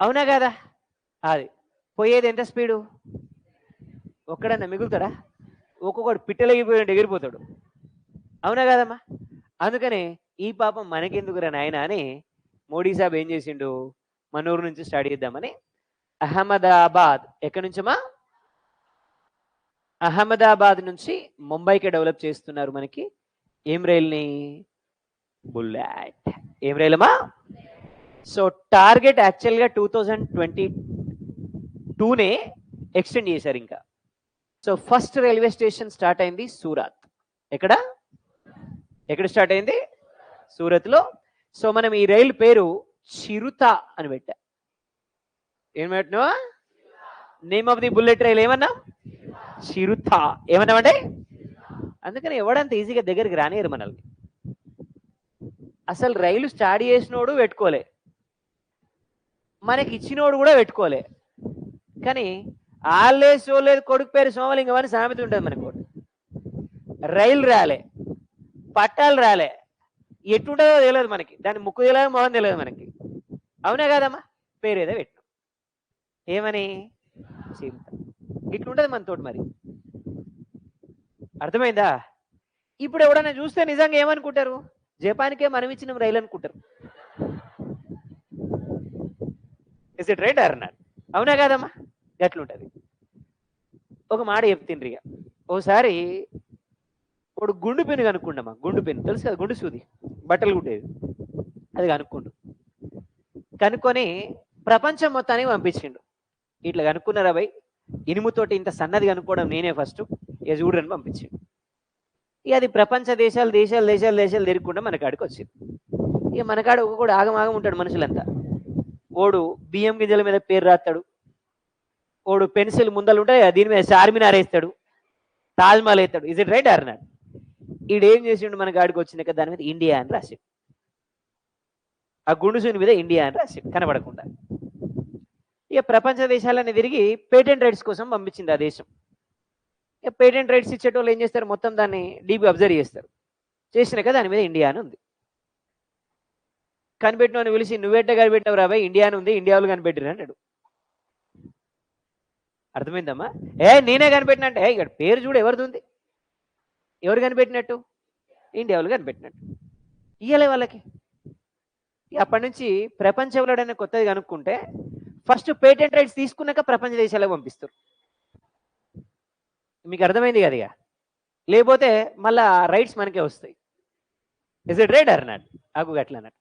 అవునా కదా? అది పోయేది ఎంత స్పీడు? ఒక్కడన్నా మిగులుతాడా? ఒక్కొక్కడు పిట్టలెగిపోయి ఎగిరిపోతాడు. అవునా కదమ్మా? అందుకనే ఈ పాపం మనకెందుకురా నాయన అని మోడీ సాబ్ ఏం చేసిండు, మన ఊరు నుంచి స్టార్ట్ చేద్దామని అహ్మదాబాద్, ఎక్కడి నుంచమ్మా? అహ్మదాబాద్ నుంచి ముంబైకి డెవలప్ చేస్తున్నారు మనకి. ఏం రైల్ని? బుల్లెట్. ఏం రైలమ్మా? సో టార్గెట్ యాక్చువల్గా 2022నే ఎక్స్టెండ్ చేశారు ఇంకా. So first railway station start అయింది సూరత్. ఎక్కడ స్టార్ట్ అయింది? సూరత్లో. సో మనం ఈ రైలు పేరు చిరుత అని పెట్టా. ఏం పెట్టినా? Name of the bullet rail ఏమన్నా? చిరుత. ఏమన్నామంటే? అందుకని ఎవడంత ఈజీగా దగ్గరికి రానియరు మనల్ని. అసలు రైలు స్టార్ట్ చేసినోడు పెట్టుకోలే, మనకి ఇచ్చినోడు కూడా పెట్టుకోలే. కానీ ఆళ్ళే సోలేదు కొడుకు పేరు సోమలింగం అని సామెత ఉంటుంది మనకు. రైలు రాలే, పట్టాలు రాలే, ఎట్టుంటుందో తెలియదు మనకి, దాని ముక్కు తెలియదు, మొహం తెలియదు మనకి. అవునా కాదమ్మా? పేరు ఏదో పెట్టినాం, ఏమని? చిరుత. ఇట్లుంటది మనతోటి మరి. అర్థమైందా? ఇప్పుడు ఎవడన్నా చూస్తే నిజంగా ఏమనుకుంటారు? జపాన్కే మనం ఇచ్చిన రైలు అనుకుంటారు. Is it right or not? అవునా కాదమ్మా? ఎట్లుంటది? ఒక మాట చెప్తుండ్రు ఇక. ఓసారి వాడు గుండు పెన్ను కనుక్కుండమ్మా, గుండు పెన్ను తెలుసు కదా, గుండు సూది బట్టలు కుట్టేది, అది కనుక్కుండు. కనుక్కొని ప్రపంచం మొత్తానికి పంపించిండు. ఇట్లా కనుక్కున్నారా భయ్, ఇనుముతోటి ఇంత సన్నది కనుక్కోవడం నేనే ఫస్ట్, ఇక చూడని పంపించిండు. ఇక అది ప్రపంచ దేశాలు దేశాలు దేశాలు దేశాలు తిరుగుకుండా మన కాడికి వచ్చింది. ఇక మన కాడ కూడా ఆగమాగం ఉంటాడు మనుషులంతా. ఓడు బియ్యం గింజల మీద పేరు రాస్తాడు, ఓడు పెన్సిల్ ముందలు ఉంటే దీని మీద చార్మినార్ వేస్తాడు, తాజ్మహల్ వేస్తాడు. ఇజ్ ఇట్ రైట్ అన్నాడు. ఈడేం చేసిండు, మన కాడికి వచ్చినాక దాని మీద ఇండియా అని రాసిండు, ఆ గుండుసూని మీద ఇండియా అని రాసిండు కనబడకుండా. ఇక ప్రపంచ దేశాలన్నీ తిరిగి పేటెంట్ రైట్స్ కోసం పంపించింది ఆ దేశం. ఇక పేటెంట్ రైట్స్ ఇచ్చేటోళ్ళు ఏం చేస్తారు, మొత్తం దాన్ని డీపీ అబ్జర్వ్ చేస్తారు. చేసినాక దాని మీద ఇండియా అని ఉంది. కనిపెట్టిన పిలిచి, నువ్వేట కనిపెట్టినావు రాబాయ్, ఇండియా అని ఉంది, ఇండియాలో కనిపెట్టిన అంటాడు. అర్థమైందమ్మా? నేనే కనిపెట్టిన అంటే, ఇక్కడ పేరు చూడు ఎవరిది ఉంది, ఎవరు కనిపెట్టినట్టు, ఇండియాలో కనిపెట్టినట్టు. ఇయ్యలే వాళ్ళకి. అప్పటి నుంచి ప్రపంచంలో ఎవరైనా కొత్తది కనుక్కుంటే ఫస్ట్ పేటెంట్ రైట్స్ తీసుకున్నాక ప్రపంచ దేశాలకు పంపిస్తారు. మీకు అర్థమైంది కదా? ఇక లేకపోతే మళ్ళా రైట్స్ మనకే వస్తాయి. ఇస్ ఇట్ రైట్ అన్నాడు ఆకు గట్ల అన్నట్టు.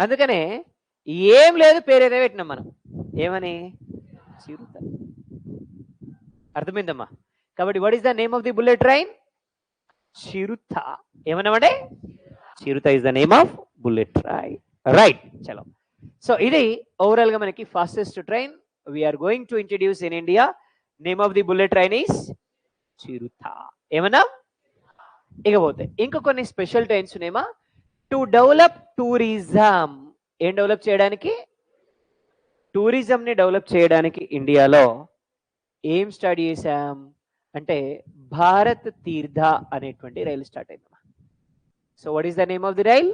అందుకనే ఏం లేదు, పేరు ఏదో పెట్టినాం మనం, ఏమని, చిరుత. అర్థమైందమ్మా? కాబట్టి what is the name of the bullet train? Chiruta. ఏమన్నామంటే Chiruta is the name of bullet train. Right, చలో. సో ఇది ఓవరాల్ గా మనకి fastest train we are going to introduce in India. Name of the bullet train is Chiruta. ఏమన్నా? ఇకపోతే ఇంకా కొన్ని special trains ఉన్నాయమా. టు డెవలప్ టూరిజం, ఏం డెవలప్ చేయడానికి? టూరిజం ని డెవలప్ చేయడానికి ఇండియాలో ఏం స్టార్ట్ చేశాం అంటే భారత్ తీర్థ అనేటువంటి రైలు స్టార్ట్ అయిందమ్మా. So what is the name of the rail?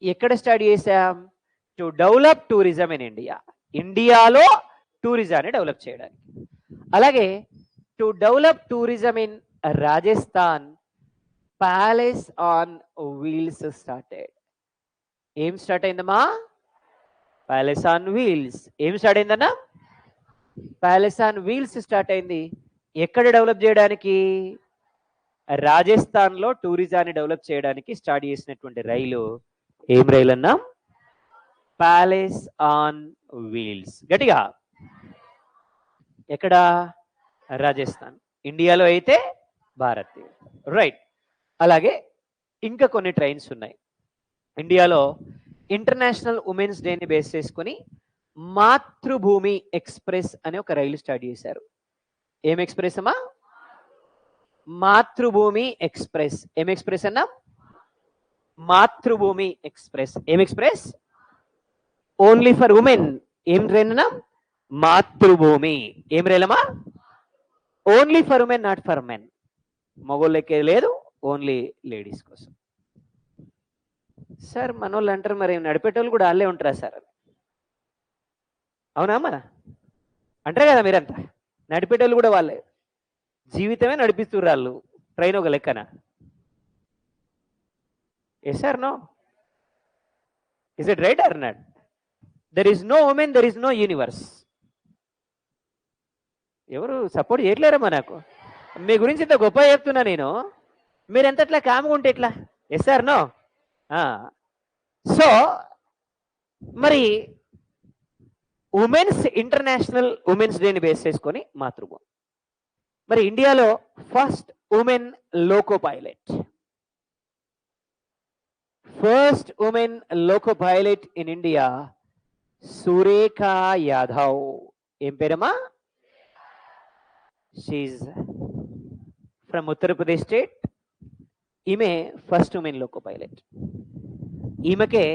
ఎక్కడ స్టార్ట్ చేశాం? To develop tourism in India, ఇండియాలో టూరిజాన్ని డెవలప్ చేయడానికి. అలాగే to develop tourism in Rajasthan, palace on wheels started. ఏం స్టార్ట్ అయిందమ్మా? Palace on wheels. ఏం స్టార్ట్ అయిందన్నా? ప్యాలెస్ ఆన్ వీల్స్ స్టార్ట్ అయింది. ఎక్కడ డెవలప్ చేయడానికి? రాజస్థాన్ లో టూరిజాన్ని డెవలప్ చేయడానికి స్టార్ట్ చేసినటువంటి రైలు ఏం రైలు అన్నా? Palace on wheels. గట్టిగా. ఎక్కడ? రాజస్థాన్. ఇండియాలో అయితే భారత్. రైట్. అలాగే ఇంకా కొన్ని ట్రైన్స్ ఉన్నాయి ఇండియాలో. ఇంటర్నేషనల్ ఉమెన్స్ డేని బేస్ చేసుకుని మాతృభూమి ఎక్స్ప్రెస్ అనే ఒక రైలు స్టార్ట్ చేశారు. ఏం ఎక్స్ప్రెస్ అమ్మా? మాతృభూమి ఎక్స్ప్రెస్. ఏం ఎక్స్ప్రెస్ అన్నా? మాతృభూమి ఎక్స్ప్రెస్. ఏం ఎక్స్ప్రెస్? Only for women. ఏం ట్రైన్ అన్నా? మాతృభూమి. ఏం రైలమ్మా? Only for women, not for men. మగోళ్ళకే లేదు, ఓన్లీ లేడీస్ కోసం. సార్ మనోళ్ళు అంటారు, మరి నడిపేటోళ్ళు కూడా వాళ్ళే ఉంటారా సార్? అవునా మన అంటారు కదా మీరంతా, నడిపేటోళ్ళు కూడా వాళ్ళే, జీవితమే నడిపిస్తున్నారు వాళ్ళు, ట్రైన్ ఒక లెక్కన. Yes sir no? Is it right or not? There is no women, there is no universe. ఎవరు సపోర్ట్ చేయట్లేరమ్మా నాకు. మీ గురించి ఇంత గొప్ప చెప్తున్నా నేను, మీరు ఎంతట్లా కాముగా ఉంటే ఎట్లా? Yes sir no? సో మరి ఉమెన్స్ ఇంటర్నేషనల్ ఉమెన్స్ డేని బేస్ చేసుకొని మాతృభూమి. మరి ఇండియాలో first women loco pilot, first women loco pilot in India Surekha Yadav. ఏం పేరమ్మా? She's from Uttar Pradesh state. ఈమె ఫస్ట్ ఉమెన్ లోకో పైలట్. ఈమెకే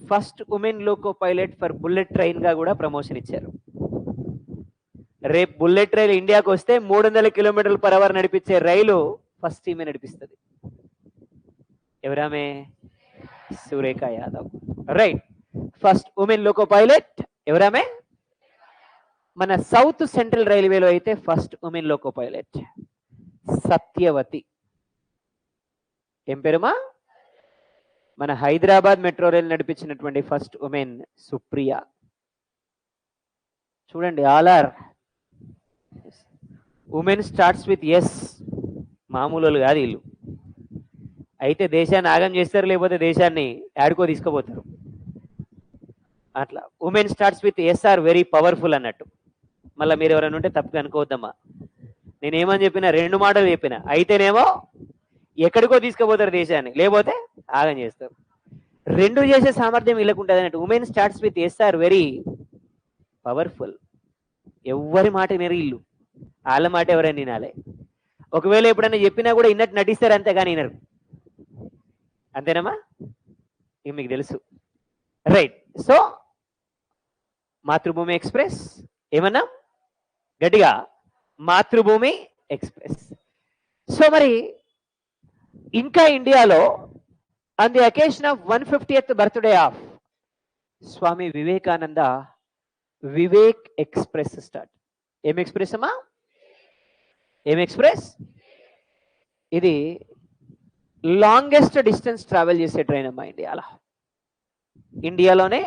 first women loco pilot for bullet train గా కూడా ప్రమోషన్ ఇచ్చారు. రేపు బుల్లెట్ రైలు ఇండియాకి వస్తే 300 km/h నడిపించే రైలు ఫస్ట్ ఈమె నడిపిస్తుంది. ఎవరామె? Surekha Yadav. Right. First women loco pilot ఎవరామె? మన సౌత్ సెంట్రల్ రైల్వేలో అయితే first women loco pilot Satyavathi. ఏం పేరుమా? మన హైదరాబాద్ మెట్రో రైలు నడిపించినటువంటి ఫస్ట్ ఉమెన్ సుప్రియ. చూడండి, all are women starts with S. మామూలు కాదు వీళ్ళు. అయితే దేశాన్ని ఆగం చేస్తారు, లేకపోతే దేశాన్ని యాడుకో తీసుకుపోతారు. అట్లా women starts with SR very powerful అన్నట్టు. మళ్ళీ మీరు ఎవరైనా ఉంటే తప్పుగా అనుకోవద్దమ్మా. నేనేమని చెప్పిన 2 మాటలు చెప్పిన. అయితేనేమో ఎక్కడికో తీసుకుపోతారు దేశాన్ని, లేకపోతే ఆగం చేస్తారు. 2 చేసే సామర్థ్యం వీళ్ళకు ఉంటుంది అన్నట్టు. Women starts with SR very powerful. ఎవరి మాట వినరు వీళ్ళు, వాళ్ళ మాట ఎవరైనా వినాలి. ఒకవేళ ఎప్పుడైనా చెప్పినా కూడా ఇన్నట్టు నటిస్తారు, అంతే కానీ వినరు. అంతేనమ్మా, ఇక మీకు తెలుసు. రైట్. సో మాతృభూమి ఎక్స్ప్రెస్ ఏమన్నా గట్టిగా, మాతృభూమి ఎక్స్ప్రెస్. సో మరి ఇంకా ఇండియాలో on the occasion of 150th birthday of Swami Vivekananda, Vivek express start. ఏం ఎక్స్ప్రెస్ అమ్మా? ఏం ఎక్స్ప్రెస్? ఇది లాంగెస్ట్ డిస్టెన్స్ ట్రావెల్ చేసే ట్రైన్ అమ్మా ఇండియాలో. ఇండియాలోనే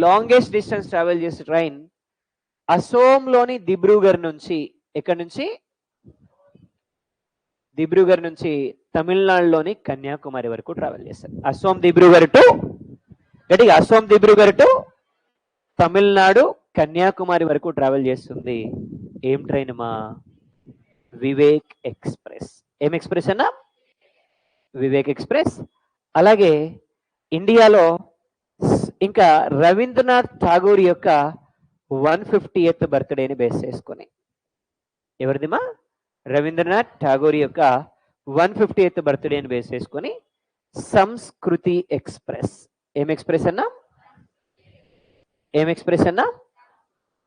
లాంగెస్ట్ డిస్టెన్స్ ట్రావెల్ చేసే ట్రైన్ అసోంలోని దిబ్రూగర్ నుంచి, ఎక్కడి నుంచి? దిబ్రూగర్ నుంచి తమిళనాడులోని కన్యాకుమారి వరకు ట్రావెల్ చేస్తారు. అసోం దిబ్రూగర్ టు, గట్టిగా అసోం దిబ్రూగర్ టు తమిళనాడు కన్యాకుమారి వరకు ట్రావెల్ చేస్తుంది. ఏం ట్రైన్ మా? వివేక్ ఎక్స్ప్రెస్. ఏం ఎక్స్ప్రెస్ అన్నా? వివేక్ ఎక్స్ప్రెస్. అలాగే ఇండియాలో ఇంకా రవీంద్రనాథ్ ఠాగూర్ యొక్క 150th బర్త్డేని బేస్ చేసుకొని, ఎవరిదిమా? రవీంద్రనాథ్ ఠాగూర్ యొక్క 150th బర్త్డేని బేస్ చేసుకొని సంస్కృతి ఎక్స్ప్రెస్. ఏం ఎక్స్ప్రెస్ అన్నా? ఏం ఎక్స్ప్రెస్ అన్నా?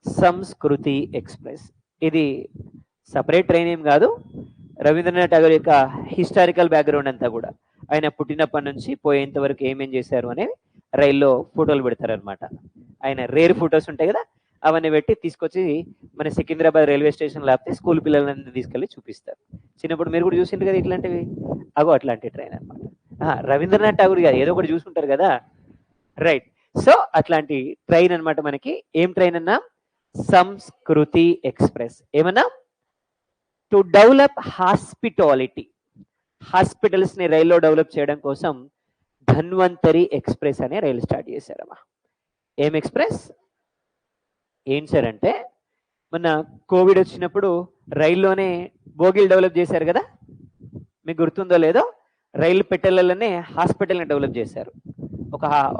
సంస్కృతి ఎక్స్ప్రెస్. ఇది సపరేట్ ట్రైన్ ఏం కాదు. రవీంద్రనాథ్ ఠాగూర్ యొక్క హిస్టారికల్ బ్యాక్గ్రౌండ్ అంతా కూడా, ఆయన పుట్టినప్పటి నుంచి పోయేంత వరకు ఏమేం చేశారు అనేవి రైల్లో ఫోటోలు పెడతారు అనమాట. ఆయన రేర్ ఫొటోస్ ఉంటాయి కదా, అవన్నీ పెట్టి తీసుకొచ్చి మన సికింద్రాబాద్ రైల్వే స్టేషన్ లేకపోతే స్కూల్ పిల్లలందరూ తీసుకెళ్ళి చూపిస్తారు. చిన్నప్పుడు మీరు కూడా చూసింటారు కదా ఇట్లాంటివి. అగో అట్లాంటి ట్రైన్ అనమాట. రవీంద్రనాథ్ ఠాగూర్ గారు ఏదో ఒకటి చూసుకుంటారు కదా. రైట్. సో అట్లాంటి ట్రైన్ అనమాట మనకి. ఏం ట్రైన్ అన్నా? సంస్కృతి ఎక్స్ప్రెస్. ఏమన్నా? టు డెవలప్ హాస్పిటాలిటీ, హాస్పిటల్స్ ని రైల్లో డెవలప్ చేయడం కోసం ధన్వంతరి ఎక్స్ప్రెస్ అనే రైలు స్టార్ట్ చేశారమ్మా. ఏం ఎక్స్ప్రెస్? ఏం సార్ అంటే, మొన్న కోవిడ్ వచ్చినప్పుడు రైల్లోనే బోగీలు డెవలప్ చేశారు కదా, మీకు గుర్తుందో లేదో. రైలు పెట్టెలలోనే హాస్పిటల్ని డెవలప్ చేశారు.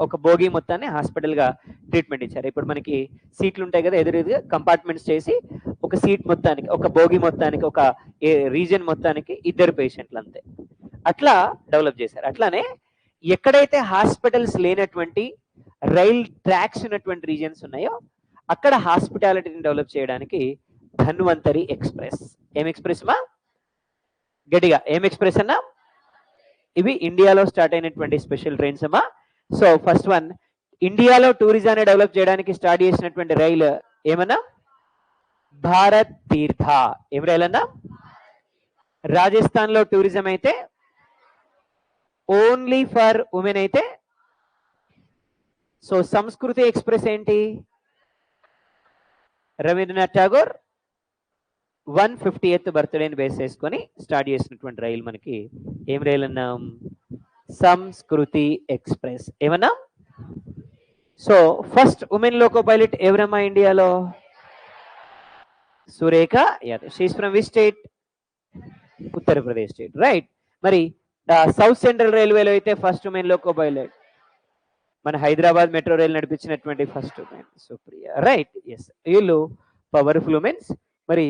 ఒక బోగి మొత్తాన్ని హాస్పిటల్గా ట్రీట్మెంట్ ఇచ్చారు. ఇప్పుడు మనకి సీట్లు ఉంటాయి కదా, ఎదురుగా కంపార్ట్మెంట్స్ చేసి ఒక సీట్ మొత్తానికి, ఒక బోగి మొత్తానికి, ఒక రీజన్ మొత్తానికి 2 పేషెంట్లు అంతే. అట్లా డెవలప్ చేశారు. అట్లానే ఎక్కడైతే హాస్పిటల్స్ లేనటువంటి రైల్ ట్రాక్స్ ఉన్నటువంటి రీజన్స్ ఉన్నాయో అక్కడ హాస్పిటాలిటీని డెవలప్ చేయడానికి ధన్వంతరి ఎక్స్ప్రెస్. ఏం ఎక్స్ప్రెస్ మా? గట్టిగా ఏం ఎక్స్ప్రెస్ అన్నా? ఇవి ఇండియాలో స్టార్ట్ అయినటువంటి స్పెషల్ ట్రైన్స్ అమ్మా. సో ఫస్ట్ వన్, ఇండియాలో టూరిజాన్ని డెవలప్ చేయడానికి స్టార్ట్ చేసినటువంటి రైలు ఏమన్నా? భారత్ తీర్థ. ఏం రైలు అన్నా? రాజస్థాన్ లో టూరిజం అయితే ఓన్లీ ఫర్ ఉమెన్ అయితే, సో సంస్కృతి ఎక్స్ప్రెస్ ఏంటి? రవీంద్రనాథ్ ఠాగూర్ 150th బర్త్డేని బేస్ చేసుకొని స్టార్ట్ చేసినటువంటి రైలు మనకి ఏం రైలు అన్నాం? సంస్కృతి ఎక్స్ప్రెస్. ఏమన్నా? So first women loco pilot ఎవరమ్మా ఇండియాలో? Surekha Yadav. She's from which state? Uttar Pradesh state. Right. మరి సౌత్ సెంట్రల్ రైల్వేలో అయితే ఫస్ట్ ఉమెన్ లోకో పైలట్ మన హైదరాబాద్ మెట్రో రైలు నడిపించినటువంటి first women Supriya. Right. Yes, వీళ్ళు పవర్ఫుల్ ఉమెన్స్. మరి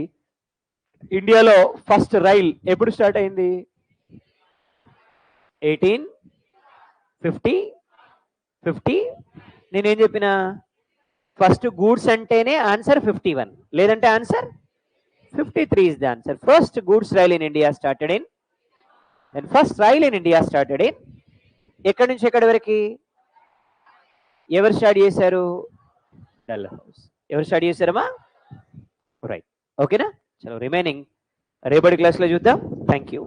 ఇండియాలో ఫస్ట్ రైల్ ఎప్పుడు స్టార్ట్ అయింది? 1850. నేనేం చెప్పిన? ఫస్ట్ గూడ్స్ అంటేనే ఆన్సర్ 51, లేదంటే answer 53 is the answer. First goods rail in India started in, then first rail in India started in, ఎక్కడి నుంచి ఎక్కడి వరకు? ఎవరు స్టార్ట్ చేశారు? Dull house. ఎవరు స్టార్ట్ చేశారమ్మా? రైట్. ఓకేనా? చలో రిమైనింగ్ రేపటి క్లాస్లో చూద్దాం. Thank you.